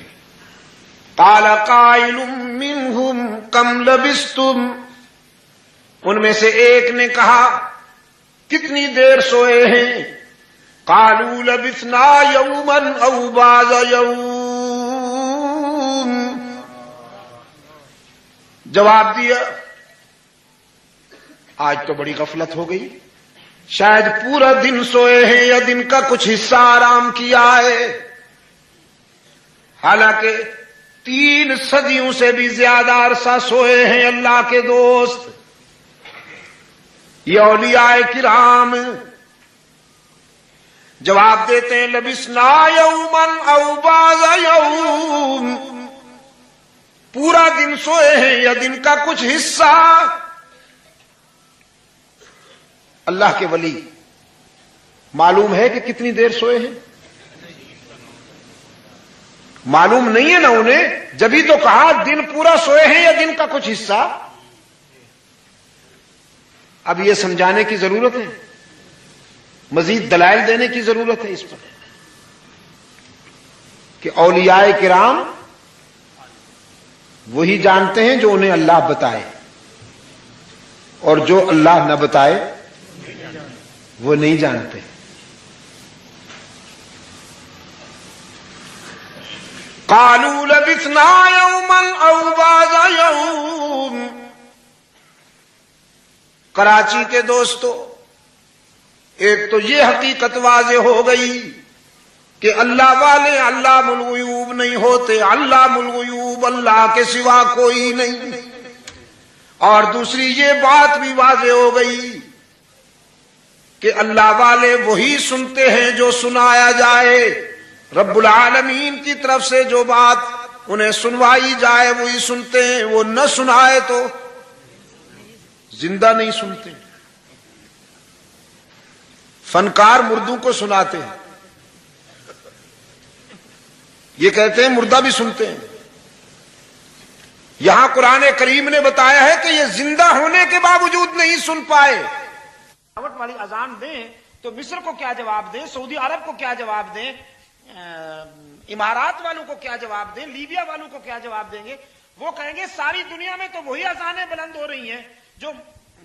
قال قائل منہم کم لبثتم. ان میں سے ایک نے کہا کتنی دیر سوئے ہیں؟ قالوا لبثنا یوما او بعض یوم. جواب دیا آج تو بڑی غفلت ہو گئی، شاید پورا دن سوئے ہیں یا دن کا کچھ حصہ آرام کیا ہے. حالانکہ 3 صدیوں سے بھی زیادہ عرصہ سوئے ہیں اللہ کے دوست. یہ اولیاء کرام جواب دیتے ہیں لبثنا یوما او بعض یوم. پورا دن سوئے ہیں یا دن کا کچھ حصہ. اللہ کے ولی معلوم ہے کہ کتنی دیر سوئے ہیں؟ معلوم نہیں ہے نا انہیں. جبھی تو کہا دن پورا سوئے ہیں یا دن کا کچھ حصہ. اب یہ سمجھانے کی ضرورت ہے، مزید دلائل دینے کی ضرورت ہے اس پر کہ اولیاء کرام وہی جانتے ہیں جو انہیں اللہ بتائے، اور جو اللہ نہ بتائے وہ نہیں جانتے. قالوا لبثنا یوما او بعض یوم. کراچی کے دوستو، ایک تو یہ حقیقت واضح ہو گئی کہ اللہ والے علام الغیوب نہیں ہوتے. علام الغیوب اللہ کے سوا کوئی نہیں. اور دوسری یہ بات بھی واضح ہو گئی کہ اللہ والے وہی سنتے ہیں جو سنایا جائے. رب العالمین کی طرف سے جو بات انہیں سنوائی جائے وہی سنتے ہیں. وہ نہ سنائے تو زندہ نہیں سنتے. فنکار مردوں کو سناتے ہیں، یہ کہتے ہیں مردہ بھی سنتے ہیں. یہاں قرآن کریم نے بتایا ہے کہ یہ زندہ ہونے کے باوجود نہیں سن پائے. دعوت والی اذان دیں تو مصر کو کیا جواب دیں، سعودی عرب کو کیا جواب دیں، امارات والوں کو کیا جواب دیں، لیبیا والوں کو کیا جواب دیں گے؟ وہ کہیں گے ساری دنیا میں تو وہی اذانیں بلند ہو رہی ہیں جو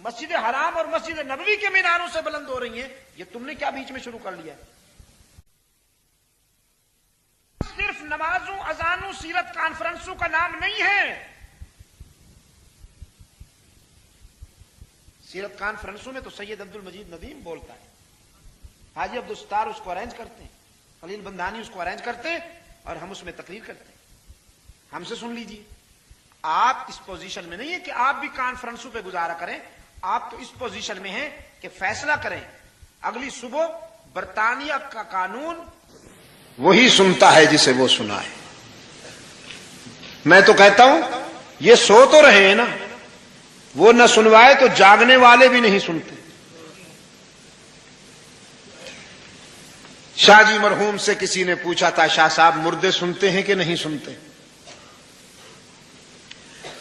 مسجد حرام اور مسجد نبوی کے میناروں سے بلند ہو رہی ہیں، یہ تم نے کیا بیچ میں شروع کر لیا ہے؟ صرف نمازوں، اذانوں، سیرت کانفرنسوں کا نام نہیں ہے۔ سیرت کانفرنسوں میں تو سید عبد المجید ندیم بولتا ہے، حاجی عبدالستار اس کو ارینج کرتے ہیں، خلیل بندانی اس کو ارینج کرتے ہیں، اور ہم اس میں تقریر کرتے ہیں۔ ہم سے سن لیجیے، آپ اس پوزیشن میں نہیں ہے کہ آپ بھی کانفرنسوں پہ گزارا کریں، آپ تو اس پوزیشن میں ہیں کہ فیصلہ کریں۔ اگلی صبح برطانیہ کا قانون وہی سنتا ہے جسے وہ سنا ہے۔ میں تو کہتا ہوں یہ سو تو رہے ہیں نا، وہ نہ سنوائے تو جاگنے والے بھی نہیں سنتے۔ شاہ جی مرحوم سے کسی نے پوچھا تھا، شاہ صاحب مردے سنتے ہیں کہ نہیں سنتے؟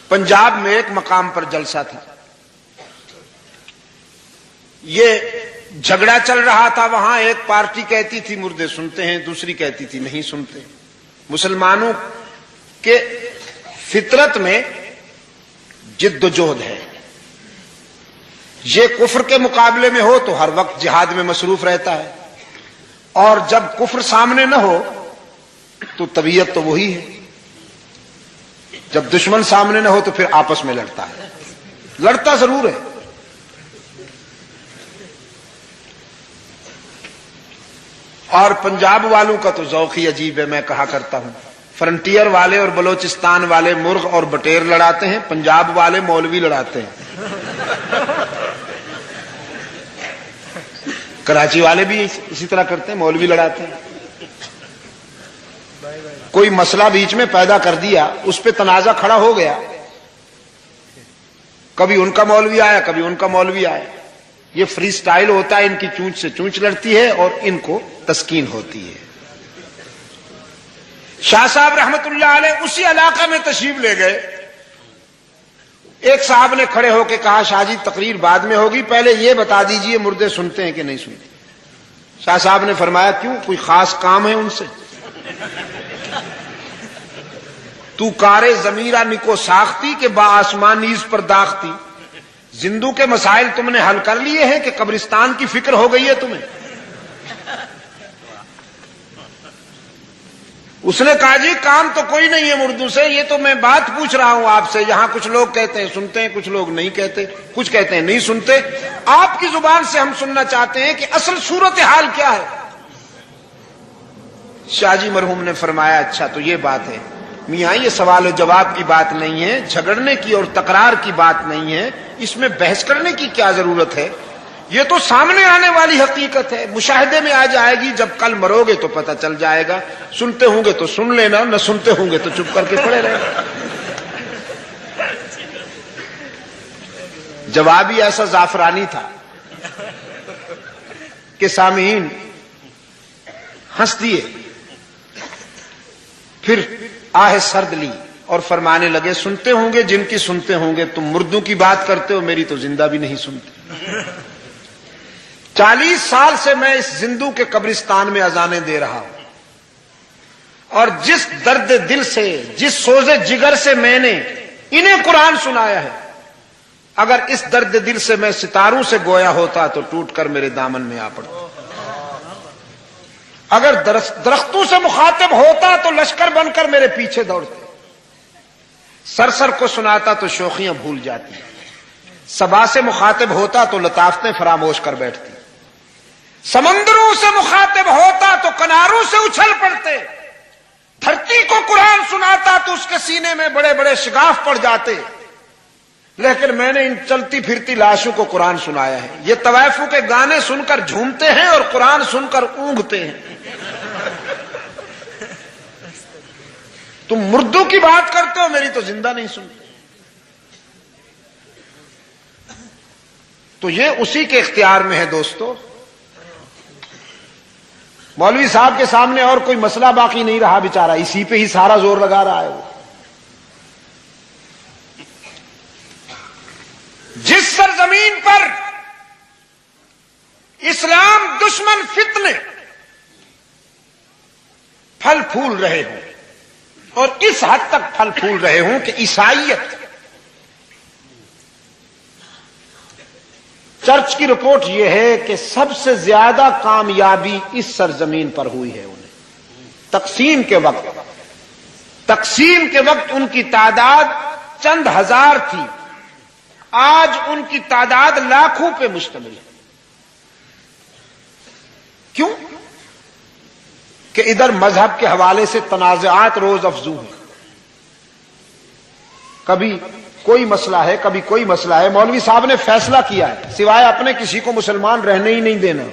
پنجاب میں ایک مقام پر جلسہ تھا، یہ جھگڑا چل رہا تھا، وہاں ایک پارٹی کہتی تھی مردے سنتے ہیں، دوسری کہتی تھی نہیں سنتے۔ مسلمانوں کے فطرت میں جد و جہد ہے، یہ کفر کے مقابلے میں ہو تو ہر وقت جہاد میں مصروف رہتا ہے، اور جب کفر سامنے نہ ہو تو طبیعت تو وہی ہے، جب دشمن سامنے نہ ہو تو پھر آپس میں لڑتا ہے، لڑتا ضرور ہے۔ اور پنجاب والوں کا تو ذوق ہی عجیب ہے، میں کہا کرتا ہوں فرنٹیئر والے اور بلوچستان والے مرغ اور بٹیر لڑاتے ہیں، پنجاب والے مولوی لڑاتے ہیں۔ کراچی والے بھی اسی طرح کرتے ہیں، مولوی لڑاتے ہیں۔ کوئی مسئلہ بیچ میں پیدا کر دیا، اس پہ تنازع کھڑا ہو گیا، کبھی ان کا مولوی آیا کبھی ان کا مولوی آیا، یہ فری سٹائل ہوتا ہے، ان کی چونچ سے چونچ لڑتی ہے اور ان کو تسکین ہوتی ہے۔ شاہ صاحب رحمت اللہ علیہ اسی علاقہ میں تشریف لے گئے، ایک صاحب نے کھڑے ہو کے کہا شاہ جی تقریر بعد میں ہوگی، پہلے یہ بتا دیجئے مردے سنتے ہیں کہ نہیں سنتے؟ شاہ صاحب نے فرمایا کیوں، کوئی خاص کام ہے ان سے؟ تو کارے ضمیرہ نکو ساختی کہ با آسمان نیز پر داختی، زندوں کے مسائل تم نے حل کر لیے ہیں کہ قبرستان کی فکر ہو گئی ہے تمہیں؟ اس نے کہا جی کام تو کوئی نہیں ہے مردوں سے، یہ تو میں بات پوچھ رہا ہوں آپ سے، یہاں کچھ لوگ کہتے ہیں سنتے ہیں، کچھ لوگ نہیں کہتے، کچھ کہتے ہیں نہیں سنتے، آپ کی زبان سے ہم سننا چاہتے ہیں کہ اصل صورتحال کیا ہے؟ شاہ جی مرحوم نے فرمایا اچھا تو یہ بات ہے میاں، یہ سوال و جواب کی بات نہیں ہے، جھگڑنے کی اور تکرار کی بات نہیں ہے، اس میں بحث کرنے کی کیا ضرورت ہے؟ یہ تو سامنے آنے والی حقیقت ہے، مشاہدے میں آ جائے گی، جب کل مرو گے تو پتہ چل جائے گا، سنتے ہوں گے تو سن لینا، نہ سنتے ہوں گے تو چپ کر کے پڑے رہنا۔ جواب ہی ایسا زعفرانی تھا کہ سامعین ہنس دیے، پھر آہ سرد لی اور فرمانے لگے سنتے ہوں گے جن کی سنتے ہوں گے، تم مردوں کی بات کرتے ہو، میری تو زندہ بھی نہیں سنتے۔ 40 سال سے میں اس زندوں کے قبرستان میں اذانیں دے رہا ہوں، اور جس درد دل سے، جس سوز جگر سے میں نے انہیں قرآن سنایا ہے، اگر اس درد دل سے میں ستاروں سے گویا ہوتا تو ٹوٹ کر میرے دامن میں آ پڑتا، اگر درختوں سے مخاطب ہوتا تو لشکر بن کر میرے پیچھے دوڑتے، سرسر کو سناتا تو شوخیاں بھول جاتی، صبا سے مخاطب ہوتا تو لطافتیں فراموش کر بیٹھتی، سمندروں سے مخاطب ہوتا تو کناروں سے اچھل پڑتے، دھرتی کو قرآن سناتا تو اس کے سینے میں بڑے بڑے شگاف پڑ جاتے، لیکن میں نے ان چلتی پھرتی لاشوں کو قرآن سنایا ہے، یہ طوائفوں کے گانے سن کر جھومتے ہیں اور قرآن سن کر اونگتے ہیں۔ تم مردوں کی بات کرتے ہو، میری تو زندہ نہیں سنتے۔ تو یہ اسی کے اختیار میں ہے دوستو۔ مولوی صاحب کے سامنے اور کوئی مسئلہ باقی نہیں رہا، بیچارہ اسی پہ ہی سارا زور لگا رہا ہے وہ۔ جس سرزمین پر اسلام دشمن فتنے پھل پھول رہے ہوں، اور اس حد تک پھل پھول رہے ہوں کہ عیسائیت چرچ کی رپورٹ یہ ہے کہ سب سے زیادہ کامیابی اس سرزمین پر ہوئی ہے انہیں تقسیم کے وقت ان کی تعداد چند ہزار تھی، آج ان کی تعداد لاکھوں پہ مشتمل ہے۔ کیوں؟ کہ ادھر مذہب کے حوالے سے تنازعات روز افزوں ہیں، کبھی کوئی مسئلہ ہے کبھی کوئی مسئلہ ہے، مولوی صاحب نے فیصلہ کیا ہے سوائے اپنے کسی کو مسلمان رہنے ہی نہیں دینا۔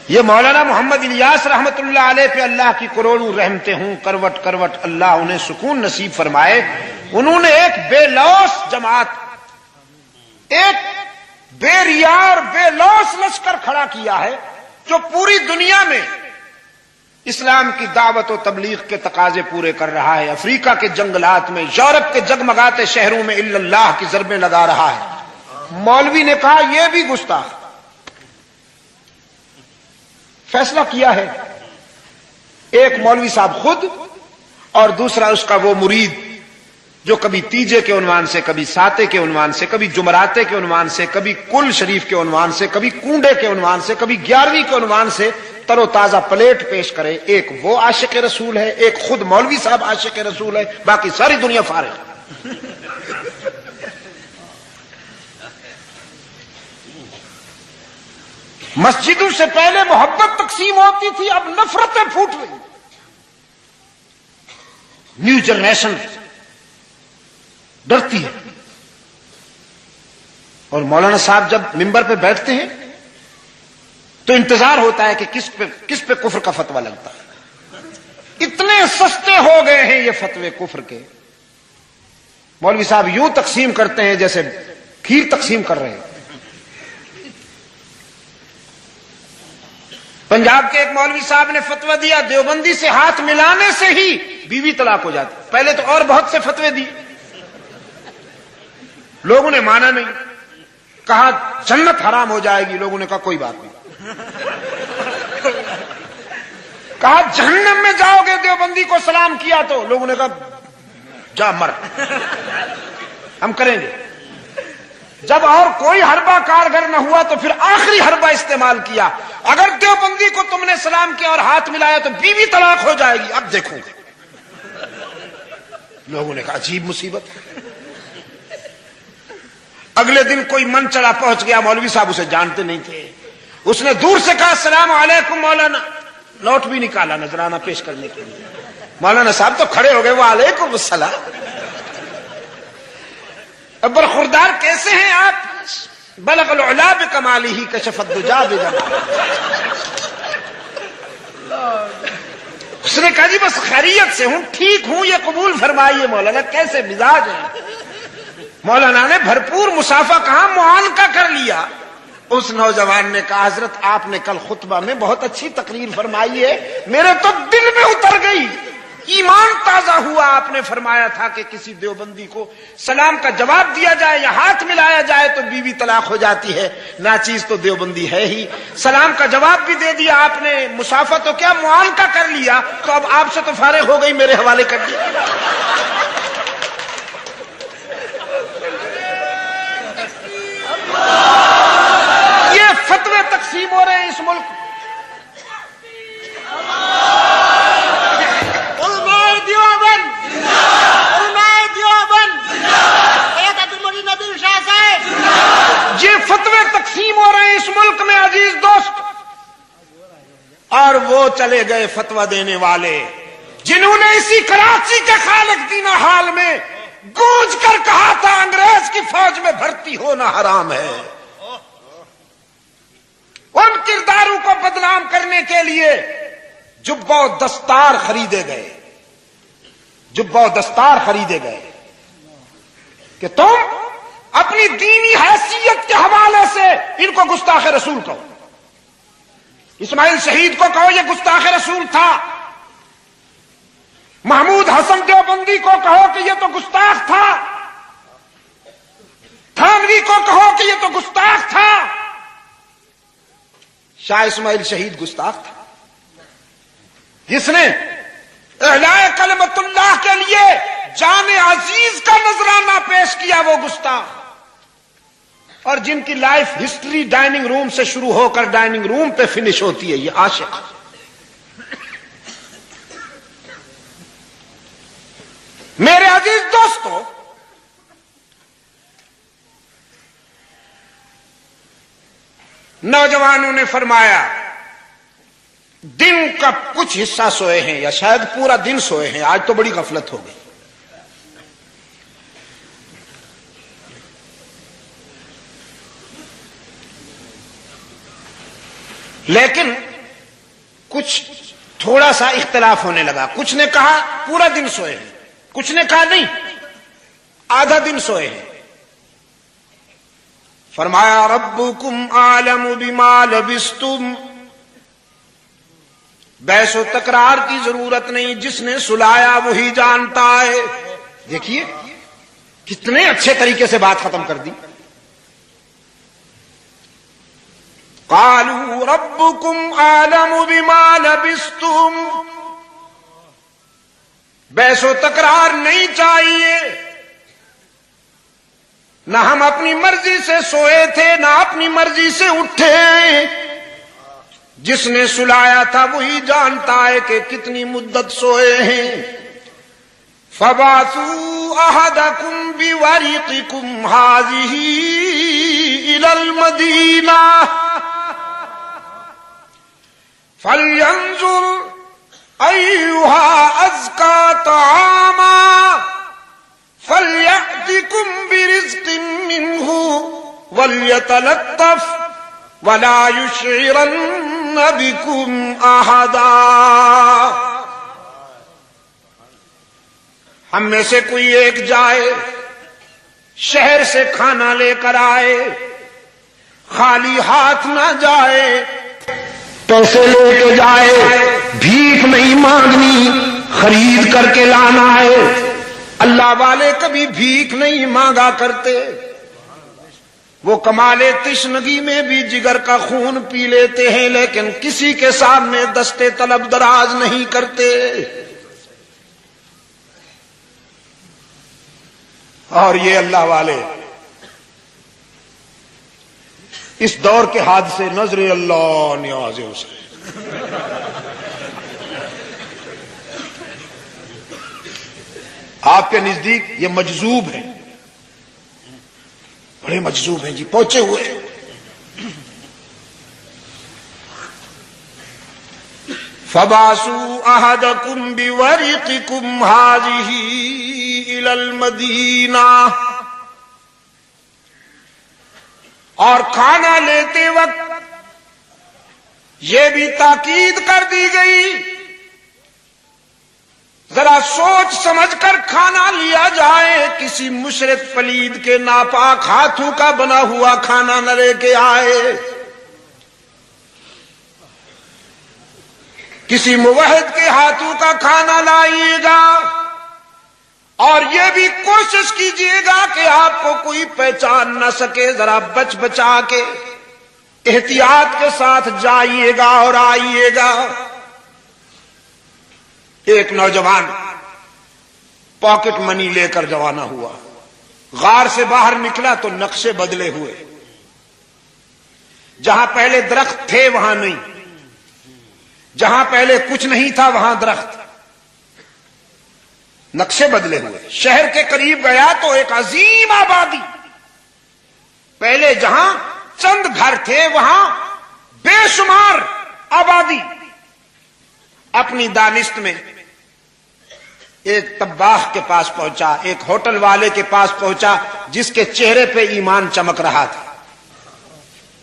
یہ مولانا محمد الیاس رحمت اللہ علیہ پہ اللہ کی کروڑوں رحمتیں ہوں، کروٹ کروٹ اللہ انہیں سکون نصیب فرمائے۔ انہوں نے ایک بے لوث جماعت، ایک بے ریار بے لوث لشکر کھڑا کیا ہے جو پوری دنیا میں اسلام کی دعوت و تبلیغ کے تقاضے پورے کر رہا ہے، افریقہ کے جنگلات میں، یورپ کے جگمگاتے شہروں میں الا اللہ کی ضربیں لگا رہا ہے۔ مولوی نے کہا یہ بھی گستاخ، فیصلہ کیا ہے ایک مولوی صاحب خود اور دوسرا اس کا وہ مرید جو کبھی تیجے کے عنوان سے، کبھی ساتے کے عنوان سے، کبھی جمراتے کے عنوان سے، کبھی کل شریف کے عنوان سے، کبھی کنڈے کے عنوان سے، کبھی 11ویں کے عنوان سے تر و تازہ پلیٹ پیش کرے۔ ایک وہ عاشق رسول ہے، ایک خود مولوی صاحب عاشق رسول ہے، باقی ساری دنیا فارغ ہے۔ مسجدوں سے پہلے محبت تقسیم ہوتی تھی، اب نفرتیں پھوٹ رہی۔ نیو جنریشن ڈرتی ہے، اور مولانا صاحب جب ممبر پہ بیٹھتے ہیں تو انتظار ہوتا ہے کہ کس پہ کفر کا فتویٰ لگتا ہے۔ اتنے سستے ہو گئے ہیں یہ فتوے کفر کے، مولوی صاحب یوں تقسیم کرتے ہیں جیسے کھیر تقسیم کر رہے ہیں۔ پنجاب کے ایک مولوی صاحب نے فتویٰ دیا دیوبندی سے ہاتھ ملانے سے ہی بیوی طلاق ہو جاتی، پہلے تو اور بہت سے فتوے دیے، لوگوں نے مانا نہیں، کہا جنت حرام ہو جائے گی، لوگوں نے کہا کوئی بات نہیں، کہا جہنم میں جاؤ گے دیوبندی کو سلام کیا تو، لوگوں نے کہا جا مر، ہم کریں گے۔ جب اور کوئی حربہ کارگر نہ ہوا تو پھر آخری حربہ استعمال کیا، اگر دیوبندی کو تم نے سلام کیا اور ہاتھ ملایا تو بیوی طلاق ہو جائے گی، اب دیکھو گے۔ لوگوں نے کہا عجیب مصیبت۔ اگلے دن کوئی من چلا پہنچ گیا، مولوی صاحب اسے جانتے نہیں تھے، اس نے دور سے کہا السلام علیکم مولانا، نوٹ بھی نکالا نذرانہ پیش کرنے کے لیے۔ مولانا صاحب تو کھڑے ہو گئے، وعلیکم السلام، برخوردار کیسے ہیں آپ؟ بلغ العلا بکمالہ کشف الدجا بجمالہ۔ اس نے کہا جی بس خیریت سے ہوں، ٹھیک ہوں، یہ قبول فرمائیے مولانا، کیسے مزاج ہے؟ مولانا نے بھرپور مسافہ کہا، معانقہ کر لیا۔ اس نوجوان نے کہا حضرت آپ نے کل خطبہ میں بہت اچھی تقریر فرمائی ہے، میرے تو دل میں اتر گئی، ایمان تازہ ہوا۔ آپ نے فرمایا تھا کہ کسی دیوبندی کو سلام کا جواب دیا جائے یا ہاتھ ملایا جائے تو بیوی طلاق ہو جاتی ہے، ناچیز تو دیوبندی ہے ہی۔ سلام کا جواب بھی دے دیا آپ نے، مسافہ تو کیا معانقہ کر لیا، تو اب آپ سے تو فارغ ہو گئی، میرے حوالے کر دیا۔ یہ فتوے تقسیم ہو رہے ہیں اس ملک میں۔ یہ فتوے تقسیم ہو رہے ہیں اس ملک میں عزیز دوست، اور وہ چلے گئے فتویٰ دینے والے جنہوں نے اسی کراچی کے خالق دینا حال میں گونج کر کہا تھا انگریز کی فوج میں بھرتی ہونا حرام ہے۔ ان کرداروں کو بدنام کرنے کے لیے جبہ و دستار خریدے گئے، جبہ و دستار خریدے گئے کہ تم اپنی دینی حیثیت کے حوالے سے ان کو گستاخ رسول کہو، اسماعیل شہید کو کہو یہ گستاخ رسول تھا، محمود حسن دیوبندی کو کہو کہ یہ تو گستاخ تھا، تھانوی کو کہو کہ یہ تو گستاخ تھا۔ شاہ اسماعیل شہید گستاخ تھا جس نے اعلاء کلمت اللہ کے لیے جان عزیز کا نذرانہ پیش کیا وہ گستاخ، اور جن کی لائف ہسٹری ڈائننگ روم سے شروع ہو کر ڈائننگ روم پہ فنش ہوتی ہے، یہ عاشق۔ میرے عزیز دوستو، نوجوانوں نے فرمایا دن کا کچھ حصہ سوئے ہیں یا شاید پورا دن سوئے ہیں، آج تو بڑی غفلت ہو گئی۔ لیکن کچھ تھوڑا سا اختلاف ہونے لگا، کچھ نے کہا پورا دن سوئے ہیں، کچھ نے کہا نہیں آدھا دن سوئے ہیں۔ فرمایا ربکم عالم بما لبستم، بحث و تکرار کی ضرورت نہیں، جس نے سلایا وہی جانتا ہے۔ دیکھیے کتنے اچھے طریقے سے بات ختم کر دی۔ قالوا ربکم عالم بما لبستم، بحث و تکرار نہیں چاہیے، نہ ہم اپنی مرضی سے سوئے تھے نہ اپنی مرضی سے اٹھے، جس نے سلایا تھا وہی جانتا ہے کہ کتنی مدت سوئے ہیں۔ فبعثوا احدکم بورقکم هذه الى المدینہ فلینظر ایہا ازکا طعاما فلیأتکم برزق منہ ولیتلطف ولا یشعرن بکم احدا۔ ہم میں سے کوئی ایک جائے، شہر سے کھانا لے کر آئے، خالی ہاتھ نہ جائے، پیسے لے کے جائے، بھیک نہیں مانگنی، خرید کر کے لانا ہے۔ اللہ والے کبھی بھیک نہیں مانگا کرتے، وہ کمال تشنگی میں بھی جگر کا خون پی لیتے ہیں، لیکن کسی کے سامنے دستے طلب دراز نہیں کرتے۔ اور یہ اللہ والے اس دور کے حادثے نظر اللہ نیاز سے آپ کے نزدیک یہ مجذوب ہیں، بڑے مجذوب ہیں جی، پہنچے ہوئے ہیں۔ فَبَعْثُوا أَحَدَكُمْ بِوَرِقِكُمْ هَٰذِهِ إِلَى الْمَدِينَةِ، اور کھانا لیتے وقت یہ بھی تاکید کر دی گئی ذرا سوچ سمجھ کر کھانا لیا جائے، کسی مشرک پلید کے ناپاک ہاتھوں کا بنا ہوا کھانا نہ لے کے آئے، کسی موحد کے ہاتھوں کا کھانا لائیے گا، اور یہ بھی کوشش کیجیے گا کہ آپ کو کوئی پہچان نہ سکے، ذرا بچ بچا کے احتیاط کے ساتھ جائیے گا اور آئیے گا۔ ایک نوجوان پاکٹ منی لے کر روانہ ہوا، غار سے باہر نکلا تو نقشے بدلے ہوئے، جہاں پہلے درخت تھے وہاں نہیں، جہاں پہلے کچھ نہیں تھا وہاں درخت، نقشے بدلے ہوئے۔ شہر کے قریب گیا تو ایک عظیم آبادی، پہلے جہاں چند گھر تھے وہاں بے شمار آبادی۔ اپنی دانست میں ایک طباخ کے پاس پہنچا، ایک ہوٹل والے کے پاس پہنچا جس کے چہرے پہ ایمان چمک رہا تھا،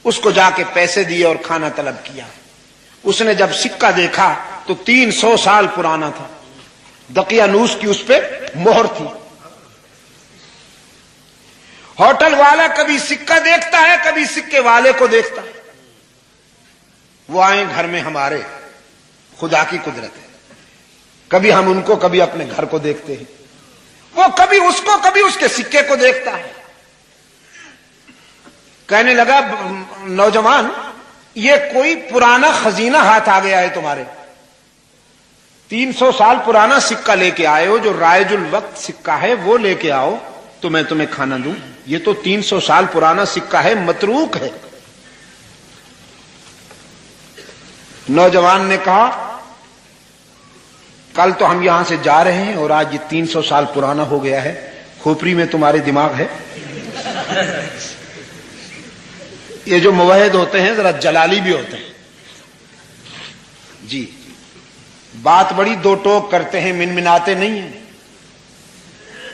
اس کو جا کے پیسے دیے اور کھانا طلب کیا۔ اس نے جب سکہ دیکھا تو 300 سال پرانا تھا، دقیانوس کی اس پہ مہر تھی۔ ہوٹل والا کبھی سکہ دیکھتا ہے کبھی سکے والے کو دیکھتا ہے۔ وہ آئیں گھر میں ہمارے، خدا کی قدرت ہے، کبھی ہم ان کو کبھی اپنے گھر کو دیکھتے ہیں، وہ کبھی اس کو کبھی اس کے سکے کو دیکھتا ہے۔ کہنے لگا نوجوان، یہ کوئی پرانا خزینہ ہاتھ آ گیا ہے تمہارے؟ 300 سال پرانا سکہ لے کے آئے ہو، جو رائج الوقت سکہ ہے وہ لے کے آؤ تو میں تمہیں کھانا دوں. یہ تو 300 سال پرانا سکہ ہے، متروک ہے. نوجوان نے کہا کل تو ہم یہاں سے جا رہے ہیں اور آج یہ 300 سال پرانا ہو گیا ہے. کھوپڑی میں تمہارے دماغ ہے؟ یہ جو موحد ہوتے ہیں ذرا جلالی بھی ہوتے ہیں جی، بات بڑی دو ٹوک کرتے ہیں، منمناتے نہیں ہیں.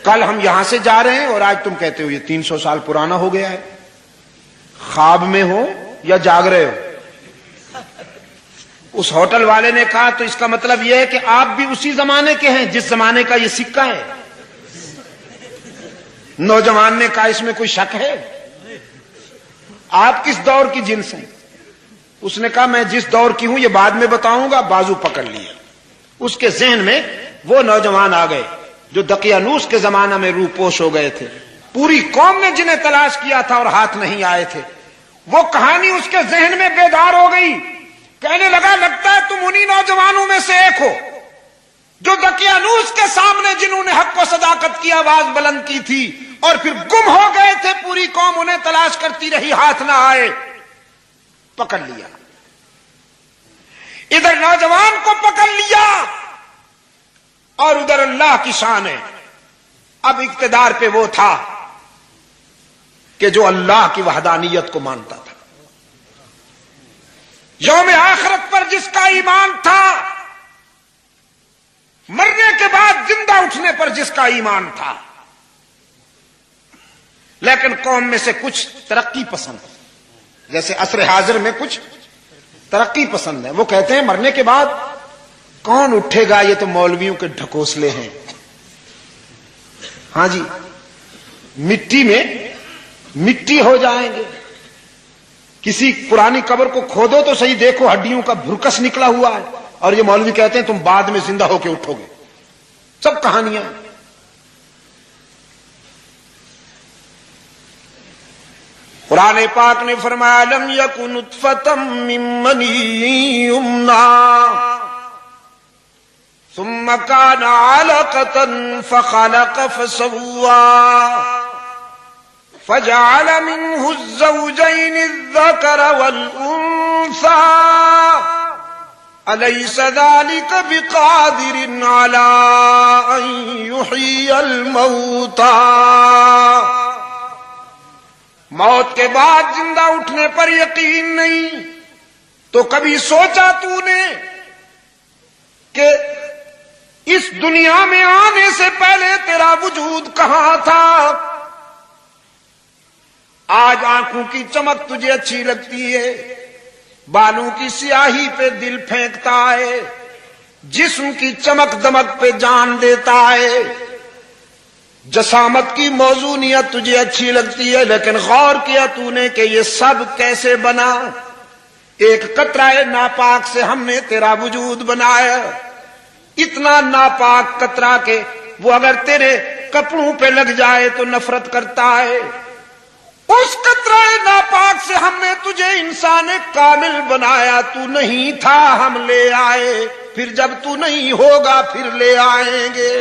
کل ہم یہاں سے جا رہے ہیں اور آج تم کہتے ہو یہ 300 سال پرانا ہو گیا ہے. خواب میں ہو یا جاگ رہے ہو؟ اس ہوٹل والے نے کہا تو اس کا مطلب یہ ہے کہ آپ بھی اسی زمانے کے ہیں جس زمانے کا یہ سکہ ہے. نوجوان نے کہا اس میں کوئی شک ہے؟ آپ کس دور کی جنس ہیں؟ اس نے کہا میں جس دور کی ہوں یہ بعد میں بتاؤں گا. بازو پکڑ لیا. اس کے ذہن میں وہ نوجوان آ گئے جو دقیانوس کے زمانہ میں روپوش ہو گئے تھے. پوری قوم نے جنہیں تلاش کیا تھا اور ہاتھ نہیں آئے تھے. وہ کہانی اس کے ذہن میں بیدار ہو گئی. کہنے لگا لگتا ہے تم انہی نوجوانوں میں سے ایک ہو جو دقیانوس کے سامنے جنہوں نے حق و صداقت کی آواز بلند کی تھی اور پھر گم ہو گئے تھے. پوری قوم انہیں تلاش کرتی رہی، ہاتھ نہ آئے. پکڑ لیا. ادھر نوجوان کو پکڑ لیا اور ادھر اللہ کی شان ہے. اب اقتدار پہ وہ تھا کہ جو اللہ کی وحدانیت کو مانتا تھا، یوم آخرت پر جس کا ایمان تھا، مرنے کے بعد زندہ اٹھنے پر جس کا ایمان تھا. لیکن قوم میں سے کچھ ترقی پسند، جیسے عصر حاضر میں کچھ ترقی پسند ہے. وہ کہتے ہیں مرنے کے بعد کون اٹھے گا، یہ تو مولویوں کے ڈھکوسلے ہیں. ہاں جی، مٹی میں مٹی ہو جائیں گے. کسی پرانی قبر کو کھودو تو صحیح، دیکھو ہڈیوں کا بھرکس نکلا ہوا ہے، اور یہ مولوی کہتے ہیں تم بعد میں زندہ ہو کے اٹھو گے. سب کہانیاں. قرآن پاک نے فرمایا لم یکن نطفۃ من منی یمنی ثم کان علقۃ فخلق فسوى فجعل منه الزوجين الذكر والأنثى أليس ذلك بقادر على أن يحيي الموتى. موت کے بعد زندہ اٹھنے پر یقین نہیں تو کبھی سوچا تو نے کہ اس دنیا میں آنے سے پہلے تیرا وجود کہاں تھا؟ آج آنکھوں کی چمک تجھے اچھی لگتی ہے، بالوں کی سیاہی پہ دل پھینکتا ہے، جسم کی چمک دمک پہ جان دیتا ہے، جسامت کی موزونیت تجھے اچھی لگتی ہے. لیکن غور کیا تو نے کہ یہ سب کیسے بنا؟ ایک قطرہ ناپاک سے ہم نے تیرا وجود بنایا. اتنا ناپاک قطرہ کہ وہ اگر تیرے کپڑوں پہ لگ جائے تو نفرت کرتا ہے. اس قطرہ ناپاک سے ہم نے تجھے انسان کامل بنایا. تو نہیں تھا، ہم لے آئے. پھر جب تو نہیں ہوگا پھر لے آئیں گے.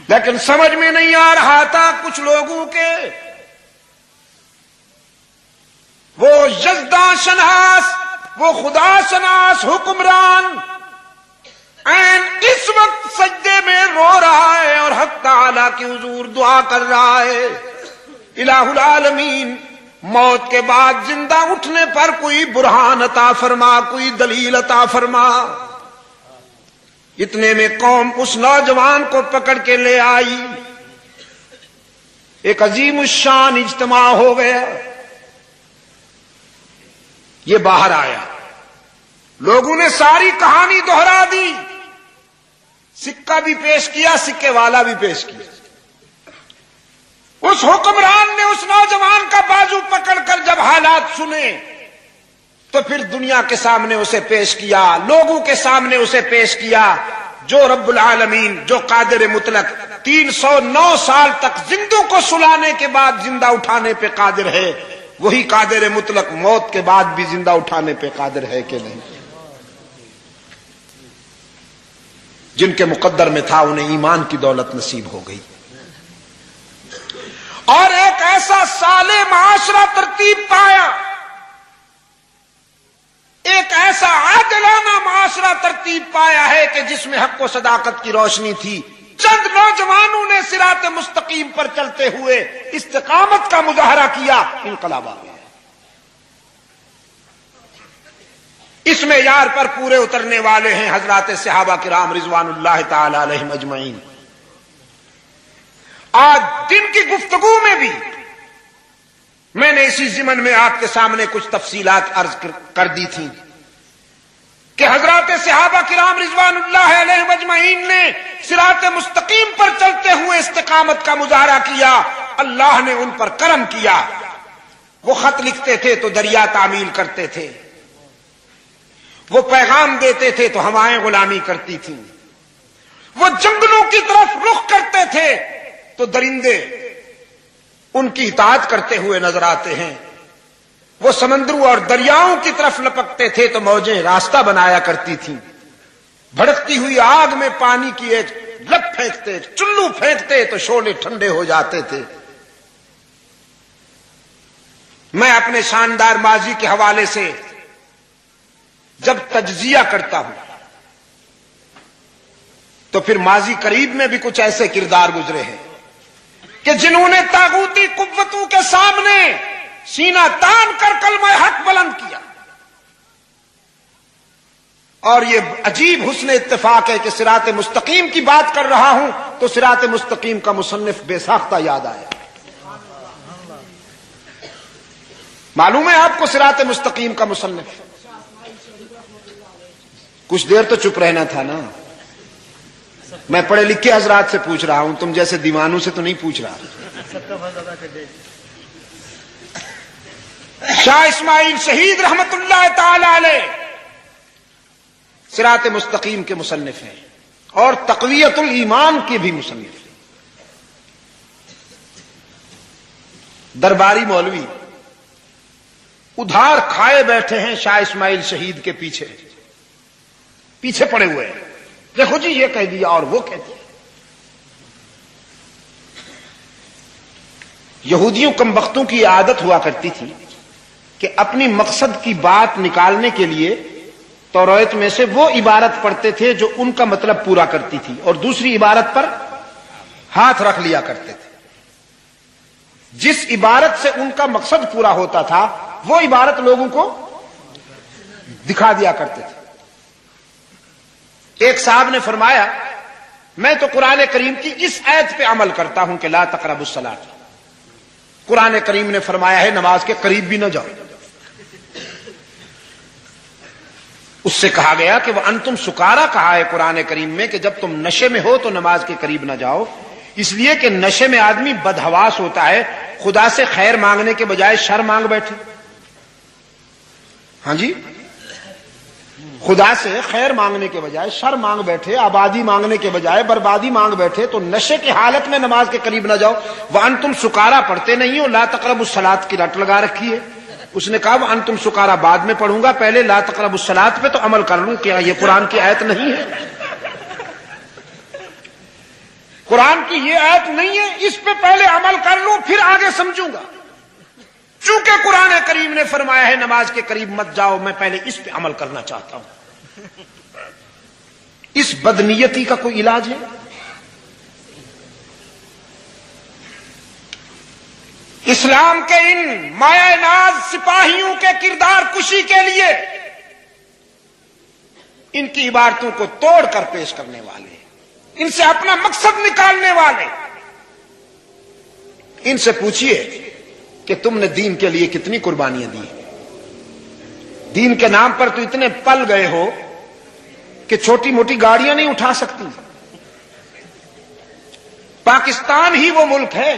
لیکن سمجھ میں نہیں آ رہا تھا کچھ لوگوں کے. وہ یزداں شناس، وہ خدا شناس حکمران اس وقت سجدے میں رو رہا ہے اور حق تعالی کے حضور دعا کر رہا ہے الہ العالمین موت کے بعد زندہ اٹھنے پر کوئی برہان عطا فرما، کوئی دلیل عطا فرما. اتنے میں قوم اس نوجوان کو پکڑ کے لے آئی. ایک عظیم الشان اجتماع ہو گیا. یہ باہر آیا، لوگوں نے ساری کہانی دہرا دی. سکہ بھی پیش کیا، سکے والا بھی پیش کیا. اس حکمران نے اس نوجوان کا بازو پکڑ کر جب حالات سنے تو پھر دنیا کے سامنے اسے پیش کیا، لوگوں کے سامنے اسے پیش کیا. جو رب العالمین، جو قادر مطلق 309 سال تک زندوں کو سلانے کے بعد زندہ اٹھانے پہ قادر ہے، وہی قادر مطلق موت کے بعد بھی زندہ اٹھانے پہ قادر ہے کہ نہیں؟ جن کے مقدر میں تھا انہیں ایمان کی دولت نصیب ہو گئی، اور ایک ایسا صالح معاشرہ ترتیب پایا، ایک ایسا عادلانہ معاشرہ ترتیب پایا ہے کہ جس میں حق و صداقت کی روشنی تھی۔ چند نوجوانوں نے صراط مستقیم پر چلتے ہوئے استقامت کا مظاہرہ کیا، انقلاب آ گیا۔ اس معیار پر پورے اترنے والے ہیں حضرات صحابہ کرام رضوان اللہ تعالی علیہم اجمعین۔ آج دن کی گفتگو میں بھی میں نے اسی ضمن میں آپ کے سامنے کچھ تفصیلات عرض کر دی تھیں کہ حضرات صحابہ کرام رضوان اللہ علیہم اجمعین نے صراط مستقیم پر چلتے ہوئے استقامت کا مظاہرہ کیا، اللہ نے ان پر کرم کیا۔ وہ خط لکھتے تھے تو دریا تعمیل کرتے تھے، وہ پیغام دیتے تھے تو ہوائیں غلامی کرتی تھیں، وہ جنگلوں کی طرف رخ کرتے تھے تو درندے ان کی اطاعت کرتے ہوئے نظر آتے ہیں، وہ سمندروں اور دریاؤں کی طرف لپکتے تھے تو موجیں راستہ بنایا کرتی تھیں، بھڑکتی ہوئی آگ میں پانی کی ایک لپ پھینکتے، چلو پھینکتے تو شعلے ٹھنڈے ہو جاتے تھے۔ میں اپنے شاندار ماضی کے حوالے سے جب تجزیہ کرتا ہوں تو پھر ماضی قریب میں بھی کچھ ایسے کردار گزرے ہیں کہ جنہوں نے طاغوتی قوتوں کے سامنے سینہ تان کر کلمہ حق بلند کیا، اور یہ عجیب حسن اتفاق ہے کہ صراط مستقیم کی بات کر رہا ہوں تو صراط مستقیم کا مصنف بے ساختہ یاد آیا۔ معلوم ہے آپ کو صراط مستقیم کا مصنف؟ کچھ دیر تو چپ رہنا تھا نا، میں پڑھے لکھے حضرات سے پوچھ رہا ہوں، تم جیسے دیوانوں سے تو نہیں پوچھ رہا۔ شاہ اسماعیل شہید رحمت اللہ تعالی علیہ صراط مستقیم کے مصنف ہیں اور تقویت الایمان کے بھی مصنف ہیں۔ درباری مولوی ادھار کھائے بیٹھے ہیں شاہ اسماعیل شہید کے پیچھے پڑے ہوئے ہیں، دیکھو جی یہ کہہ دیا اور وہ کہہ دیا۔ یہودیوں کمبختوں کی عادت ہوا کرتی تھی کہ اپنی مقصد کی بات نکالنے کے لیے توریت میں سے وہ عبارت پڑھتے تھے جو ان کا مطلب پورا کرتی تھی، اور دوسری عبارت پر ہاتھ رکھ لیا کرتے تھے۔ جس عبارت سے ان کا مقصد پورا ہوتا تھا وہ عبارت لوگوں کو دکھا دیا کرتے تھے۔ ایک صاحب نے فرمایا میں تو قرآن کریم کی اس آیت پہ عمل کرتا ہوں کہ لا تقربوا الصلاۃ، قرآن کریم نے فرمایا ہے نماز کے قریب بھی نہ جاؤ۔ اس سے کہا گیا کہ وَأَنْتُمْ سُكَارَىٰ کہا ہے قرآن کریم میں کہ جب تم نشے میں ہو تو نماز کے قریب نہ جاؤ، اس لیے کہ نشے میں آدمی بدحواس ہوتا ہے، خدا سے خیر مانگنے کے بجائے شر مانگ بیٹھے۔ ہاں جی، خدا سے خیر مانگنے کے بجائے شر مانگ بیٹھے، آبادی مانگنے کے بجائے بربادی مانگ بیٹھے، تو نشے کی حالت میں نماز کے قریب نہ جاؤ۔ وَأَنْتُمْ سُكَارَىٰ پڑھتے نہیں ہو، لا تقربوا الصلاۃ کی رٹ لگا رکھی ہے۔ اس نے کہا وَأَنْتُمْ سُكَارَىٰ بعد میں پڑھوں گا، پہلے لا تقربوا الصلاۃ پہ تو عمل کر لوں، کیا یہ قرآن کی آیت نہیں ہے؟ قرآن کی یہ آیت نہیں ہے، اس پہ پہلے عمل کر لوں پھر آگے سمجھوں گا۔ چونکہ قرآن کریم نے فرمایا ہے نماز کے قریب مت جاؤ، میں پہلے اس پہ عمل کرنا چاہتا ہوں۔ اس بدنیتی کا کوئی علاج ہے؟ اسلام کے ان مایہ ناز سپاہیوں کے کردار کشی کے لیے ان کی عبارتوں کو توڑ کر پیش کرنے والے، ان سے اپنا مقصد نکالنے والے، ان سے پوچھئے کہ تم نے دین کے لیے کتنی قربانیاں دی، دین کے نام پر تو اتنے پل گئے ہو کہ چھوٹی موٹی گاڑیاں نہیں اٹھا سکتی۔ پاکستان ہی وہ ملک ہے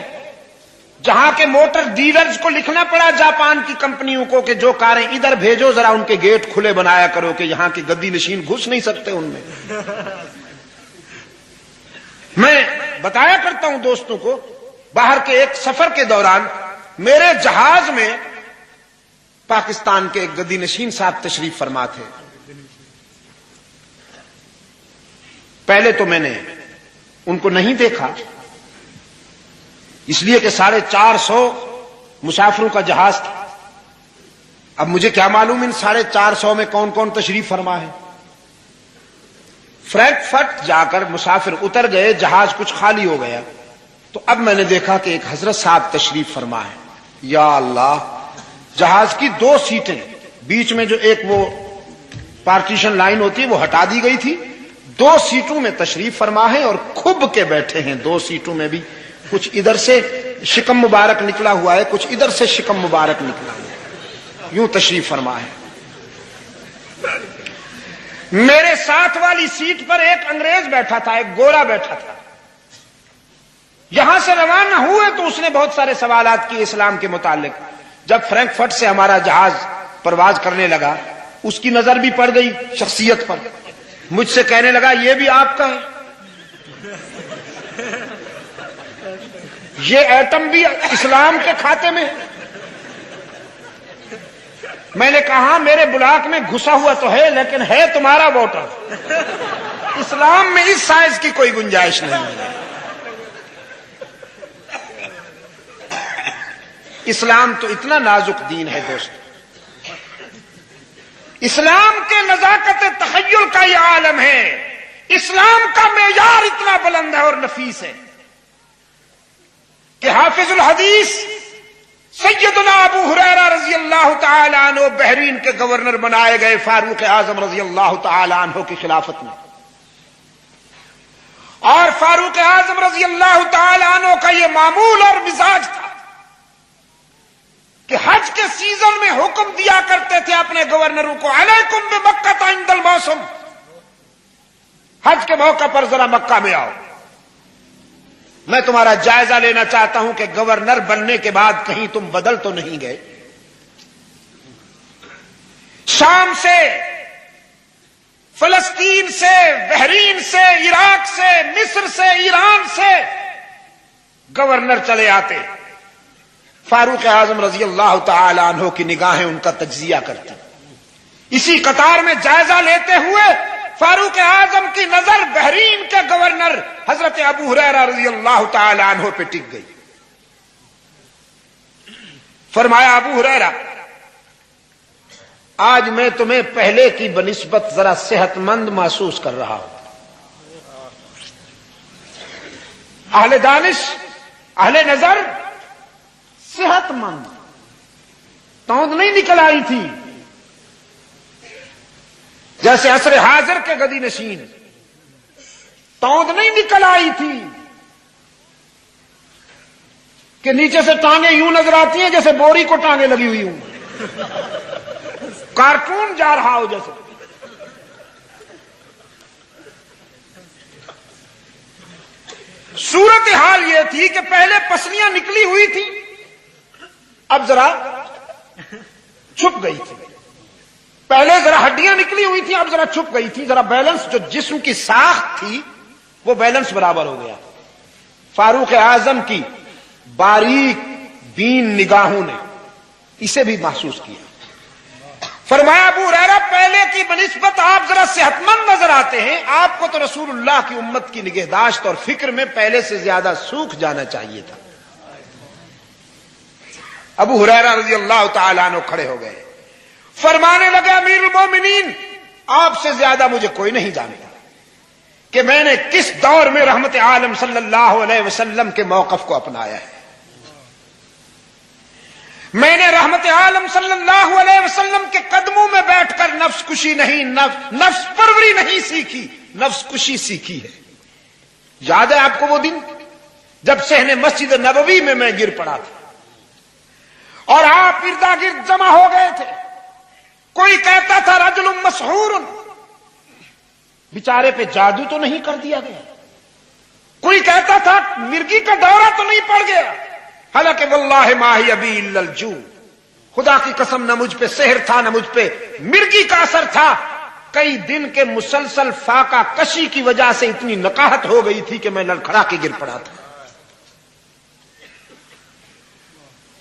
جہاں کے موٹر ڈیلرز کو لکھنا پڑا جاپان کی کمپنیوں کو کہ جو کاریں ادھر بھیجو ذرا ان کے گیٹ کھلے بنایا کرو کہ یہاں کے گدی نشین گھس نہیں سکتے ان میں۔ میں بتایا کرتا ہوں دوستوں کو، باہر کے ایک سفر کے دوران میرے جہاز میں پاکستان کے ایک گدی نشین صاحب تشریف فرما تھے۔ پہلے تو میں نے ان کو نہیں دیکھا، اس لیے کہ 450 مسافروں کا جہاز تھا۔ اب مجھے کیا معلوم ان 450 میں کون کون تشریف فرما ہے۔ فرینکفرٹ جا کر مسافر اتر گئے، جہاز کچھ خالی ہو گیا، تو اب میں نے دیکھا کہ ایک حضرت صاحب تشریف فرما ہے۔ یا اللہ، جہاز کی 2 سیٹیں، بیچ میں جو ایک وہ پارٹیشن لائن ہوتی ہے وہ ہٹا دی گئی تھی، 2 سیٹوں میں تشریف فرما ہے اور کھب کے بیٹھے ہیں۔ 2 سیٹوں میں بھی کچھ ادھر سے شکم مبارک نکلا ہوا ہے، کچھ ادھر سے شکم مبارک نکلا ہوا ہے، یوں تشریف فرما ہے۔ میرے ساتھ والی سیٹ پر ایک انگریز بیٹھا تھا، ایک گورا بیٹھا تھا۔ یہاں سے روانہ ہوئے تو اس نے بہت سارے سوالات کیے اسلام کے متعلق۔ جب فرینکفرٹ سے ہمارا جہاز پرواز کرنے لگا، اس کی نظر بھی پڑ گئی شخصیت پر، مجھ سے کہنے لگا یہ بھی آپ کا ہے، یہ ایٹم بھی اسلام کے کھاتے میں۔ میں نے کہا میرے بلاک میں گھسا ہوا تو ہے لیکن ہے تمہارا ووٹر، اسلام میں اس سائز کی کوئی گنجائش نہیں ہے۔ اسلام تو اتنا نازک دین ہے دوست، اسلام کے نزاکت تخیل کا یہ عالم ہے، اسلام کا معیار اتنا بلند ہے اور نفیس ہے کہ حافظ الحدیث سیدنا ابو ہریرہ رضی اللہ تعالی عنہ بحرین کے گورنر بنائے گئے فاروق اعظم رضی اللہ تعالی عنہ کی خلافت میں، اور فاروق اعظم رضی اللہ تعالی عنہ کا یہ معمول اور مزاج تھا کہ حج کے سیزن میں حکم دیا کرتے تھے اپنے گورنروں کو، علیکم بمکہ عند الموسم، حج کے موقع پر ذرا مکہ میں آؤ، میں تمہارا جائزہ لینا چاہتا ہوں کہ گورنر بننے کے بعد کہیں تم بدل تو نہیں گئے۔ شام سے، فلسطین سے، بحرین سے، عراق سے، مصر سے، ایران سے گورنر چلے آتے، فاروق اعظم رضی اللہ تعالی عنہ کی نگاہیں ان کا تجزیہ کرتی، اسی قطار میں جائزہ لیتے ہوئے فاروق اعظم کی نظر بحرین کے گورنر حضرت ابو ہریرہ رضی اللہ تعالی عنہ پہ ٹک گئی۔ فرمایا ابو ہریرہ، آج میں تمہیں پہلے کی بنسبت ذرا صحت مند محسوس کر رہا ہوں۔ اہل دانش، اہل نظر صحت مند، توند نہیں نکل آئی تھی جیسے عصر حاضر کے گدی نشین، توند نہیں نکل آئی تھی کہ نیچے سے ٹانگیں یوں نظر آتی ہیں جیسے بوری کو ٹانگیں لگی ہوئی ہوں، کارٹون جا رہا ہو جیسے۔ صورتحال یہ تھی کہ پہلے پسلیاں نکلی ہوئی تھی، اب ذرا چھپ گئی تھی، پہلے ذرا ہڈیاں نکلی ہوئی تھی، اب ذرا چھپ گئی تھی، ذرا بیلنس جو جسم کی ساخت تھی وہ بیلنس برابر ہو گیا۔ فاروق اعظم کی باریک بین نگاہوں نے اسے بھی محسوس کیا۔ فرمایا ابو ہریرہ، پہلے کی بنسبت آپ ذرا صحت مند نظر آتے ہیں، آپ کو تو رسول اللہ کی امت کی نگہداشت اور فکر میں پہلے سے زیادہ سوکھ جانا چاہیے تھا۔ ابو ہریرہ رضی اللہ تعالیٰ عنہ کھڑے ہو گئے، فرمانے لگے امیر المومنین، آپ سے زیادہ مجھے کوئی نہیں جانتا کہ میں نے کس دور میں رحمت عالم صلی اللہ علیہ وسلم کے موقف کو اپنایا ہے۔ میں نے رحمت عالم صلی اللہ علیہ وسلم کے قدموں میں بیٹھ کر نفس کشی نہیں، نفس پروری نہیں سیکھی، نفس کشی سیکھی ہے۔ یاد ہے آپ کو وہ دن جب صحن مسجد نبوی میں گر پڑا تھا اور آپ اردا گرد جمع ہو گئے تھے، کوئی کہتا تھا رجل مسحور، بیچارے پہ جادو تو نہیں کر دیا گیا، کوئی کہتا تھا مرگی کا دورہ تو نہیں پڑ گیا، حالانکہ واللہ ما ہی ابی الا الجوع، خدا کی قسم نہ مجھ پہ سحر تھا نہ مجھ پہ مرگی کا اثر تھا، کئی دن کے مسلسل فاقہ کشی کی وجہ سے اتنی نقاہت ہو گئی تھی کہ میں لڑکھڑا کے گر پڑا تھا۔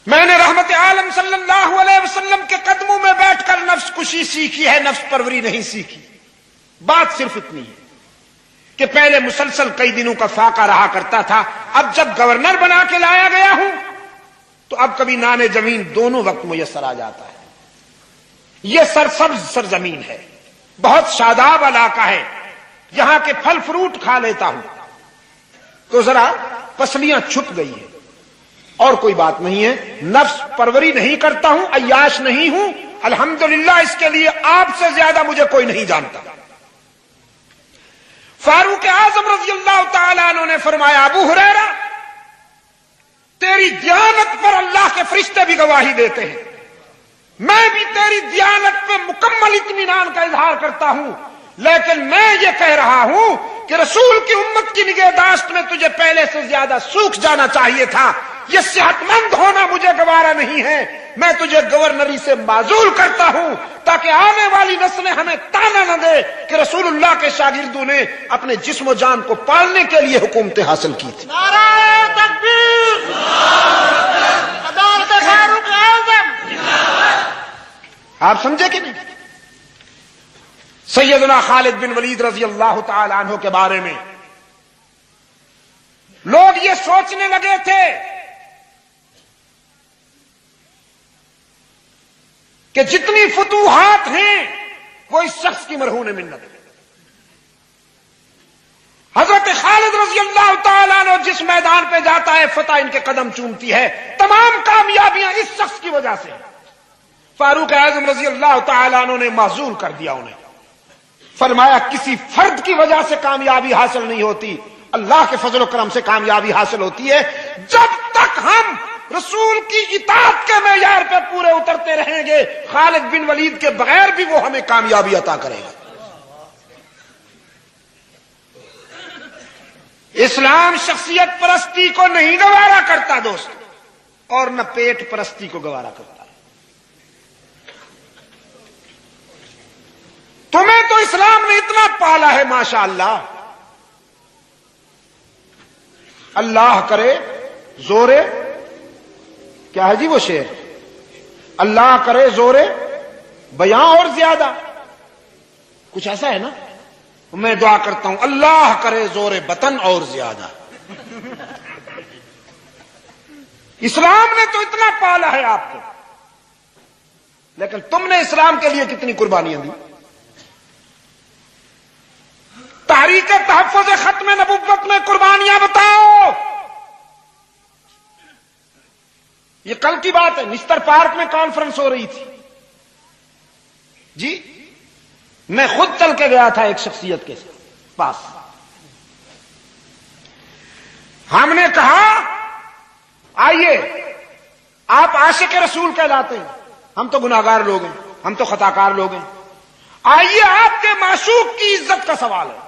میں نے رحمت عالم صلی اللہ علیہ وسلم کے قدموں میں بیٹھ کر نفس کشی سیکھی ہے، نفس پروری نہیں سیکھی۔ بات صرف اتنی ہے کہ پہلے مسلسل کئی دنوں کا فاقہ رہا کرتا تھا، اب جب گورنر بنا کے لایا گیا ہوں تو اب کبھی نان زمین دونوں وقت میسر آ جاتا ہے۔ یہ سرسبز سرزمین ہے، بہت شاداب علاقہ ہے، یہاں کے پھل فروٹ کھا لیتا ہوں تو ذرا پسلیاں چھپ گئی ہیں، اور کوئی بات نہیں ہے، نفس پروری نہیں کرتا ہوں، عیاش نہیں ہوں، الحمدللہ اس کے لیے آپ سے زیادہ مجھے کوئی نہیں جانتا۔ فاروق اعظم رضی اللہ تعالیٰ عنہ نے فرمایا، ابو ہریرہ تیری دیانت پر اللہ کے فرشتے بھی گواہی دیتے ہیں، میں بھی تیری دیانت پہ مکمل اطمینان کا اظہار کرتا ہوں، لیکن میں یہ کہہ رہا ہوں کہ رسول کی امت کی نگہداشت میں تجھے پہلے سے زیادہ سوکھ جانا چاہیے تھا، یہ صحت مند ہونا مجھے گوارا نہیں ہے، میں تجھے گورنری سے معزول کرتا ہوں تاکہ آنے والی نسلیں ہمیں تانا نہ دے کہ رسول اللہ کے شاگردوں نے اپنے جسم و جان کو پالنے کے لیے حکومتیں حاصل کی تھی۔ نعرہ تکبیر، عدالت فاروق اعظم۔ آپ سمجھے کہ نہیں؟ سیدنا خالد بن ولید رضی اللہ تعالی عنہ کے بارے میں لوگ یہ سوچنے لگے تھے کہ جتنی فتوحات ہیں وہ اس شخص کی مرہون منت ہے۔ حضرت خالد رضی اللہ تعالیٰ عنہ جس میدان پہ جاتا ہے فتح ان کے قدم چومتی ہے، تمام کامیابیاں اس شخص کی وجہ سے۔ فاروق اعظم رضی اللہ تعالیٰ عنہ نے معزول کر دیا انہیں، فرمایا کسی فرد کی وجہ سے کامیابی حاصل نہیں ہوتی، اللہ کے فضل و کرم سے کامیابی حاصل ہوتی ہے۔ جب تک ہم رسول کی اطاعت کے معیار پہ پورے اترتے رہیں گے، خالد بن ولید کے بغیر بھی وہ ہمیں کامیابی عطا کرے گا۔ اسلام شخصیت پرستی کو نہیں گوارا کرتا دوست، اور نہ پیٹ پرستی کو گوارا کرتا ہے۔ تمہیں تو اسلام نے اتنا پالا ہے ماشاءاللہ، اللہ کرے زورے، کیا ہے جی وہ شعر، اللہ کرے زورے بیاں اور زیادہ، کچھ ایسا ہے نا، میں دعا کرتا ہوں اللہ کرے زورے بطن اور زیادہ۔ اسلام نے تو اتنا پالا ہے آپ کو، لیکن تم نے اسلام کے لیے کتنی قربانیاں دی؟ تحریک تحفظ ختم نبوت میں قربانیاں بتاؤ۔ یہ کل کی بات ہے، نشتر پارک میں کانفرنس ہو رہی تھی جی، میں خود چل کے گیا تھا ایک شخصیت کے پاس، ہم نے کہا آئیے آپ عاشق رسول کہلاتے ہیں، ہم تو گناہگار لوگ ہیں، ہم تو خطاکار لوگ ہیں، آئیے آپ کے معشوق کی عزت کا سوال ہے،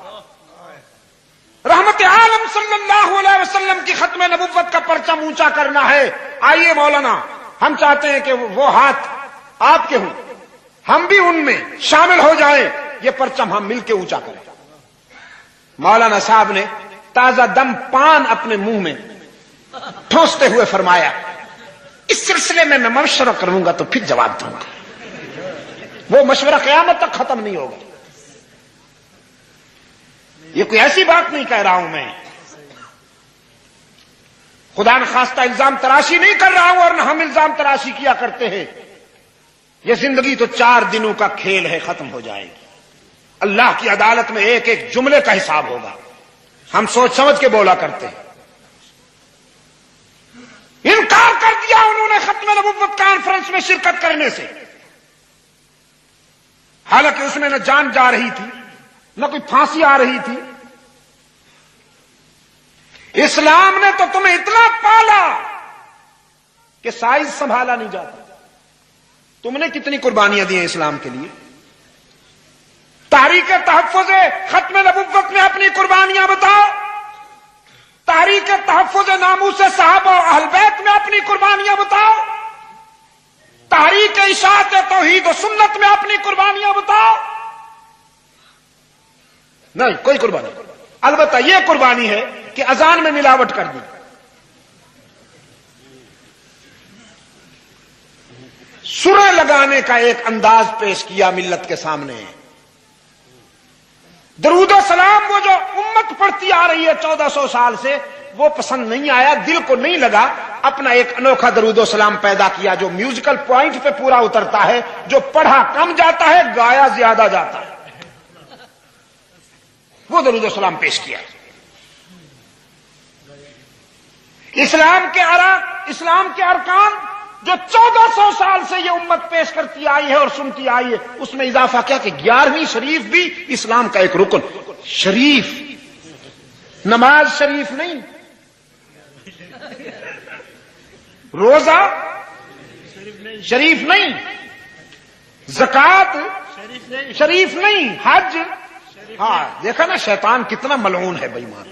رحمت عالم صلی اللہ علیہ وسلم کی ختم نبوت کا پرچم اونچا کرنا ہے، آئیے مولانا ہم چاہتے ہیں کہ وہ ہاتھ آپ کے ہوں، ہم بھی ان میں شامل ہو جائیں، یہ پرچم ہم مل کے اونچا کریں۔ مولانا صاحب نے تازہ دم پان اپنے منہ میں ٹھونستے ہوئے فرمایا، اس سلسلے میں مشورہ کروں گا تو پھر جواب دوں گا، وہ مشورہ قیامت تک ختم نہیں ہوگا۔ یہ کوئی ایسی بات نہیں کہہ رہا ہوں میں، خدا نخواستہ الزام تراشی نہیں کر رہا ہوں، اور نہ ہم الزام تراشی کیا کرتے ہیں۔ یہ زندگی تو 4 دنوں کا کھیل ہے، ختم ہو جائے گی، اللہ کی عدالت میں ایک ایک جملے کا حساب ہوگا، ہم سوچ سمجھ کے بولا کرتے ہیں۔ انکار کر دیا انہوں نے ختم نبوت کانفرنس میں شرکت کرنے سے، حالانکہ اس میں نہ جان جا رہی تھی نہ کوئی پھانسی آ رہی تھی۔ اسلام نے تو تمہیں اتنا پالا کہ سائز سنبھالا نہیں جاتا۔ تم نے کتنی قربانیاں دی ہیں اسلام کے لیے؟ تحریک تحفظ ختم نبوت میں اپنی قربانیاں بتاؤ، تحریک تحفظ ناموس صحابہ و اہل بیت میں اپنی قربانیاں بتاؤ، تحریک اشاعت توحید و سنت میں اپنی قربانیاں بتاؤ۔ نہیں، کوئی قربانی۔ البتہ یہ قربانی ہے کہ اذان میں ملاوٹ کر دی، سریں لگانے کا ایک انداز پیش کیا ملت کے سامنے، درود و سلام وہ جو امت امت پڑھتی آ رہی ہے 1400 سال سے، وہ پسند نہیں آیا، دل کو نہیں لگا، اپنا ایک انوکھا درود و سلام پیدا کیا جو میوزیکل پوائنٹ پہ پورا اترتا ہے، جو پڑھا کم جاتا ہے گایا زیادہ جاتا ہے، وہ درود و سلام پیش کیا۔ اسلام کے ارکان جو 1400 سال سے یہ امت پیش کرتی آئی ہے اور سنتی آئی ہے، اس میں اضافہ کیا کہ 11ویں شریف بھی اسلام کا ایک رکن، شریف، نماز شریف نہیں، روزہ شریف نہیں، زکات شریف نہیں، حج، ہاں دیکھا نا شیطان کتنا ملعون ہے بے ایمان،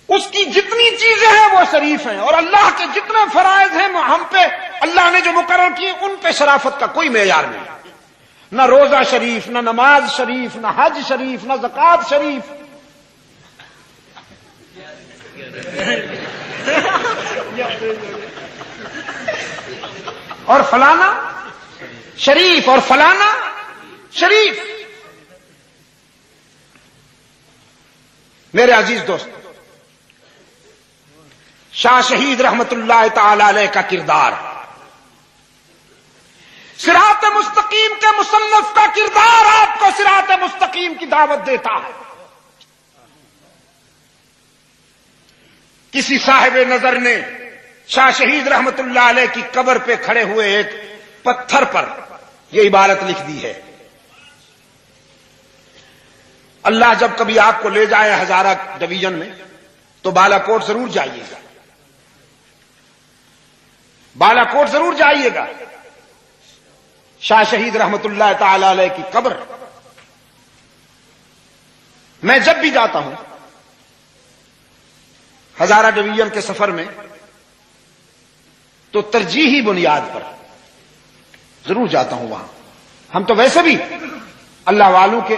اس کی جتنی چیزیں ہیں وہ شریف ہیں، اور اللہ کے جتنے فرائض ہیں ہم پہ اللہ نے جو مقرر کیے ان پہ شرافت کا کوئی معیار نہیں، نہ روزہ شریف، نہ نماز شریف، نہ حج شریف، نہ زکات شریف۔ اور فلانا شریف اور فلانا شریف۔ میرے عزیز دوست، شاہ شہید رحمت اللہ تعالی علیہ کا کردار، صراط مستقیم کے مصنف کا کردار آپ کو صراط مستقیم کی دعوت دیتا ہے۔ کسی صاحب نظر نے شاہ شہید رحمت اللہ علیہ کی قبر پہ کھڑے ہوئے ایک پتھر پر یہ عبارت لکھ دی ہے، اللہ جب کبھی آپ کو لے جائے ہزارہ ڈویژن میں تو بالا کوٹ ضرور جائیے گا، بالا کوٹ ضرور جائیے گا۔ شاہ شہید رحمت اللہ تعالی علیہ کی قبر میں جب بھی جاتا ہوں ہزارہ ڈویژن کے سفر میں تو ترجیحی بنیاد پر ضرور جاتا ہوں وہاں۔ ہم تو ویسے بھی اللہ والوں کے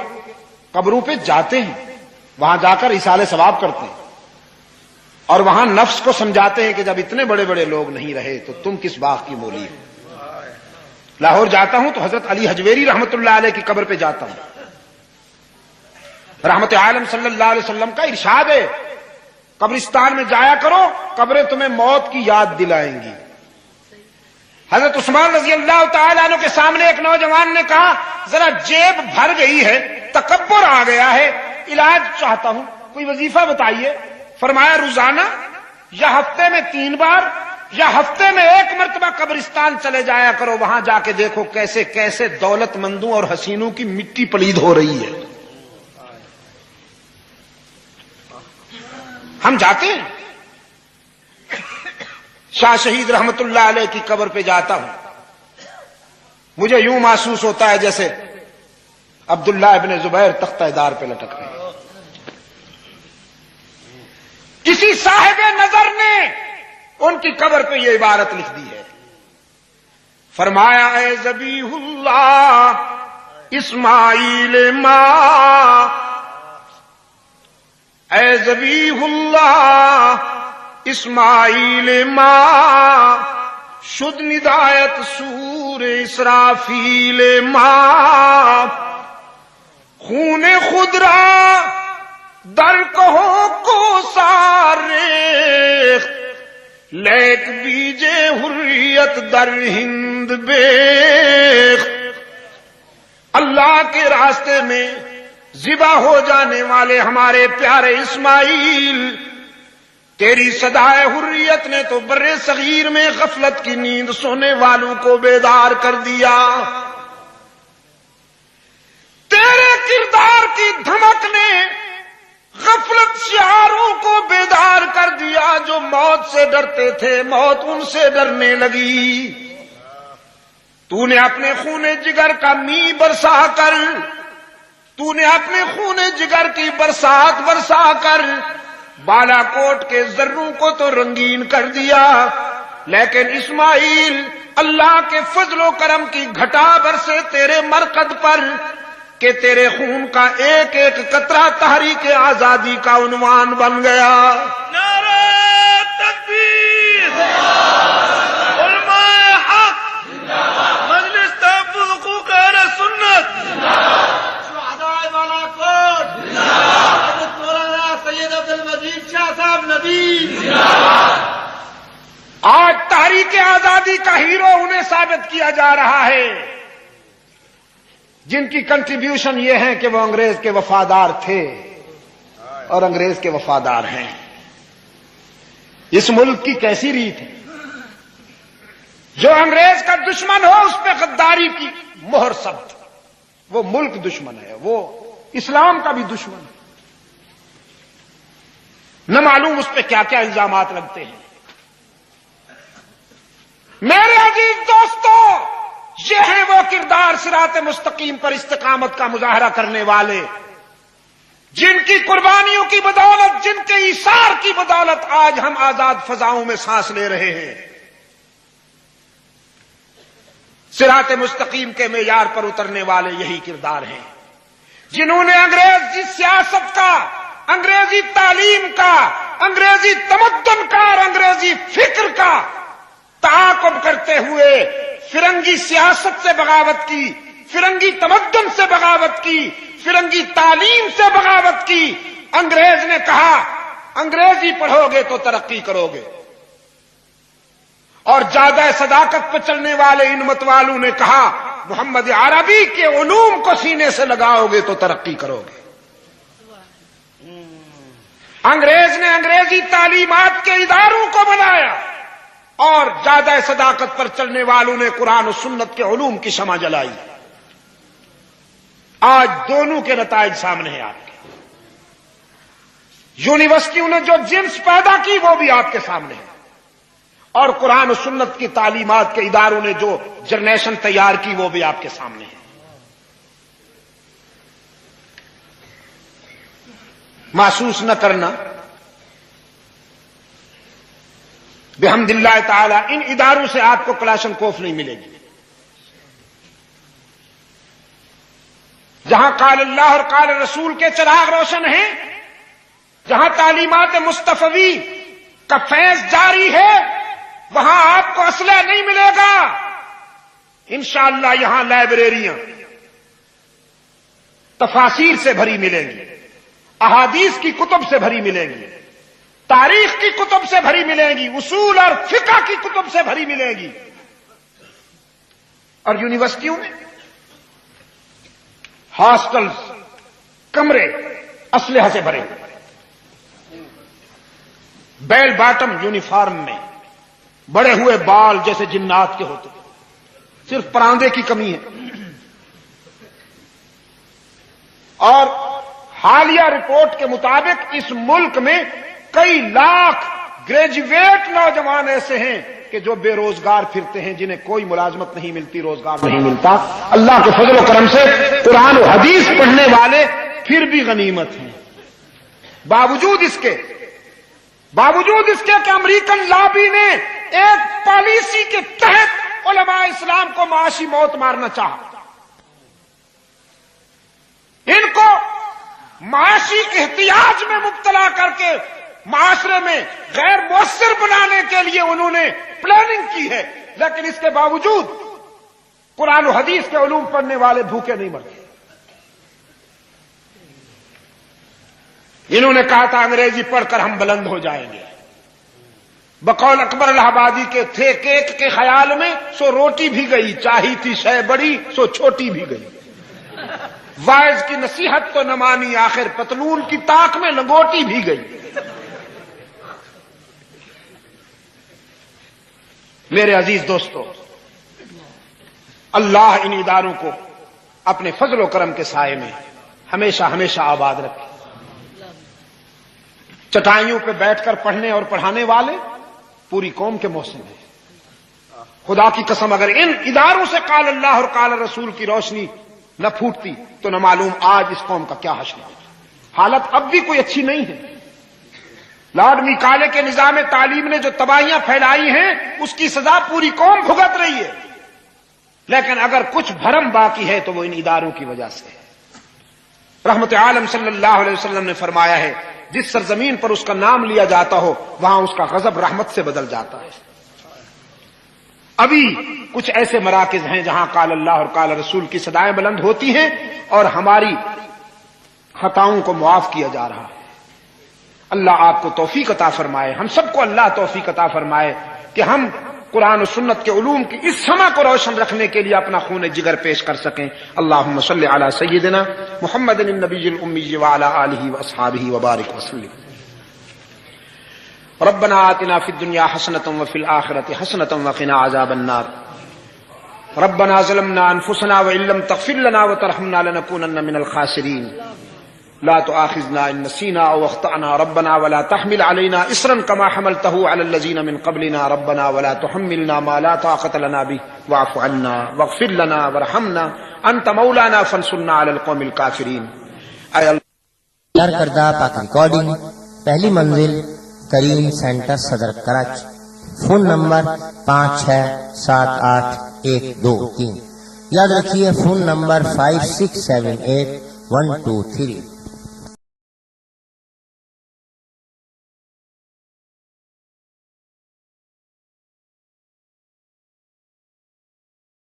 قبروں پہ جاتے ہیں، وہاں جا کر ایصال ثواب کرتے ہیں، اور وہاں نفس کو سمجھاتے ہیں کہ جب اتنے بڑے بڑے لوگ نہیں رہے تو تم کس باغ کی مولی ہو۔ لاہور جاتا ہوں تو حضرت علی حجویری رحمت اللہ علیہ کی قبر پہ جاتا ہوں۔ رحمت عالم صلی اللہ علیہ وسلم کا ارشاد ہے، قبرستان میں جایا کرو، قبریں تمہیں موت کی یاد دلائیں گی۔ حضرت عثمان رضی اللہ تعالیٰ عنہ کے سامنے ایک نوجوان نے کہا، ذرا جیب بھر گئی ہے، تکبر آ گیا ہے، علاج چاہتا ہوں، کوئی وظیفہ بتائیے۔ فرمایا روزانہ یا ہفتے میں 3 بار یا ہفتے میں 1 مرتبہ قبرستان چلے جایا کرو، وہاں جا کے دیکھو کیسے کیسے دولت مندوں اور حسینوں کی مٹی پلید ہو رہی ہے۔ ہم جاتے ہیں، شاہ شہید رحمت اللہ علیہ کی قبر پہ جاتا ہوں، مجھے یوں محسوس ہوتا ہے جیسے عبداللہ ابن زبیر تختہ دار پہ لٹک رہے ہیں۔ کسی صاحب نظر نے ان کی قبر پہ یہ عبارت لکھ دی ہے، فرمایا اے ذبیح اللہ اسماعیل ماں، اے ذبیح اللہ اسماعیل ماں، شد ندایت سور اسرافیل ماں، خون خود را در کہو کو سارے، لیک بیجے حریت در ہند بیخ۔ اللہ کے راستے میں ذبح ہو جانے والے ہمارے پیارے اسماعیل، تیری صدائے حریت نے تو برے صغیر میں غفلت کی نیند سونے والوں کو بیدار کر دیا، تیرے کردار کی دھمک نے غفلت شعاروں کو بیدار کر دیا، جو موت سے ڈرتے تھے موت ان سے ڈرنے لگی۔ تو نے اپنے خون جگر کا می برسا کر، تو نے اپنے خون جگر کی برسات برسا کر بالا کوٹ کے ذروں کو تو رنگین کر دیا، لیکن اسماعیل اللہ کے فضل و کرم کی گھٹا برسے تیرے مرقد پر کہ تیرے خون کا ایک ایک قطرہ تحریک آزادی کا عنوان بن گیا۔ نعرہ تکبیر، علماء حق، مجلس تحفظ حقوق اہل سنت، شہداء بالا کوٹ، آزادی آج تحریک آزادی کا ہیرو انہیں ثابت کیا جا رہا ہے جن کی کنٹریبیوشن یہ ہے کہ وہ انگریز کے وفادار تھے اور انگریز کے وفادار ہیں. اس ملک کی کیسی ریت ہے؟ جو انگریز کا دشمن ہو اس پہ غداری کی مہر ثبت. وہ ملک دشمن ہے، وہ اسلام کا بھی دشمن ہے. نہ معلوم اس پہ کیا کیا الزامات لگتے ہیں. میرے عزیز دوستو، یہ ہیں وہ کردار صراط مستقیم پر استقامت کا مظاہرہ کرنے والے جن کی قربانیوں کی بدولت، جن کے ایثار کی بدولت آج ہم آزاد فضاؤں میں سانس لے رہے ہیں. صراط مستقیم کے معیار پر اترنے والے یہی کردار ہیں جنہوں نے انگریزی سیاست کا، انگریزی تعلیم کا، انگریزی تمدن کا اور انگریزی فکر کا تعاقب کرتے ہوئے فرنگی سیاست سے بغاوت کی، فرنگی تمدن سے بغاوت کی، فرنگی تعلیم سے بغاوت کی. انگریز نے کہا انگریزی پڑھو گے تو ترقی کرو گے، اور زیادہ صداقت پر چلنے والے ان متوالوں نے کہا محمد عربی کے علوم کو سینے سے لگاؤ گے تو ترقی کرو گے. انگریز نے انگریزی تعلیمات کے اداروں کو بنایا اور زیادہ صداقت پر چلنے والوں نے قرآن و سنت کے علوم کی شمع جلائی. آج دونوں کے نتائج سامنے ہیں آپ کے. یونیورسٹیوں نے جو جنس پیدا کی وہ بھی آپ کے سامنے ہے، اور قرآن و سنت کی تعلیمات کے اداروں نے جو جنریشن تیار کی وہ بھی آپ کے سامنے ہے. محسوس نہ کرنا، بحمد اللہ تعالی ان اداروں سے آپ کو کلاشن کوف نہیں ملے گی. جہاں قال اللہ اور قال رسول کے چراغ روشن ہیں، جہاں تعلیمات مصطفی کا فیض جاری ہے، وہاں آپ کو اسلحہ نہیں ملے گا. انشاءاللہ یہاں لائبریریاں تفاسیر سے بھری ملیں گی، احادیث کی کتب سے بھری ملیں گی، تاریخ کی کتب سے بھری ملیں گی، اصول اور فقہ کی کتب سے بھری ملیں گی. اور یونیورسٹیوں میں ہاسٹلز، کمرے اسلحہ سے بھرے، بیل باٹم یونیفارم میں، بڑے ہوئے بال جیسے جنات کے ہوتے، صرف پراندے کی کمی ہے. اور حالیہ رپورٹ کے مطابق اس ملک میں کئی لاکھ گریجویٹ نوجوان ایسے ہیں کہ جو بے روزگار پھرتے ہیں، جنہیں کوئی ملازمت نہیں ملتی، روزگار نہیں ملتا. اللہ کے فضل و کرم سے قرآن و حدیث پڑھنے والے پھر بھی غنیمت ہیں، باوجود اس کے کہ امریکن لابی نے ایک پالیسی کے تحت علماء اسلام کو معاشی موت مارنا چاہا. ان کو معاشی احتیاج میں مبتلا کر کے معاشرے میں غیر مؤثر بنانے کے لیے انہوں نے پلاننگ کی ہے، لیکن اس کے باوجود قرآن و حدیث کے علوم پڑھنے والے بھوکے نہیں مرتے. انہوں نے کہا تھا انگریزی پڑھ کر ہم بلند ہو جائیں گے. بقول اکبر الہ آبادی کے تھے کیک کے خیال میں سو روٹی بھی گئی، چاہی تھی شے بڑی سو چھوٹی بھی گئی. وائز کی نصیحت تو نہ مانی، آخر پتلون کی تاک میں لنگوٹی بھی گئی. میرے عزیز دوستو، اللہ ان اداروں کو اپنے فضل و کرم کے سائے میں ہمیشہ ہمیشہ آباد رکھے. چٹائیوں پہ بیٹھ کر پڑھنے اور پڑھانے والے پوری قوم کے محسن ہیں. خدا کی قسم اگر ان اداروں سے قال اللہ اور قال رسول کی روشنی نہ پھوٹتی تو نہ معلوم آج اس قوم کا کیا حشر ہے. حالت اب بھی کوئی اچھی نہیں ہے. لارڈ میکالے کے نظام تعلیم نے جو تباہیاں پھیلائی ہیں اس کی سزا پوری قوم بھگت رہی ہے، لیکن اگر کچھ بھرم باقی ہے تو وہ ان اداروں کی وجہ سے ہے. رحمت عالم صلی اللہ علیہ وسلم نے فرمایا ہے جس سرزمین پر اس کا نام لیا جاتا ہو وہاں اس کا غضب رحمت سے بدل جاتا ہے. ابھی کچھ ایسے مراکز ہیں جہاں قال اللہ اور قال رسول کی صدائیں بلند ہوتی ہیں اور ہماری خطاؤں کو معاف کیا جا رہا ہے. اللہ آپ کو توفیق عطا فرمائے، ہم سب کو اللہ توفیق عطا فرمائے کہ ہم قرآن و سنت کے علوم کی اس سما کو روشن رکھنے کے لیے اپنا خون جگر پیش کر سکیں۔ اللہم صلی علی سیدنا محمد النبی الامی وعلی آلہ واصحابہ وبارک وسلم۔ ربنا آتنا فی الدنیا حسنۃ وفی الآخرۃ حسنۃ وقنا عذاب النار۔ ربنا ظلمنا انفسنا وان لم تغفر لنا وترحمنا لنكونن من الخاسرین۔ لا تؤاخذنا ان نسينا او اخطأنا ربنا ولا تحمل علينا اصرا كما حملته على الذين من قبلنا ربنا ولا تحملنا ما لا طاقة لنا به واعف عنا واغفر لنا وارحمنا انت مولانا فانصرنا على القوم الكافرين۔ اے اللہ تیار کردہ پاک ریکارڈنگ، پہلی منزل کریم سینٹر صدر کراچی، فون نمبر 567812 3۔ یاد رکھیے فون نمبر 567812 3۔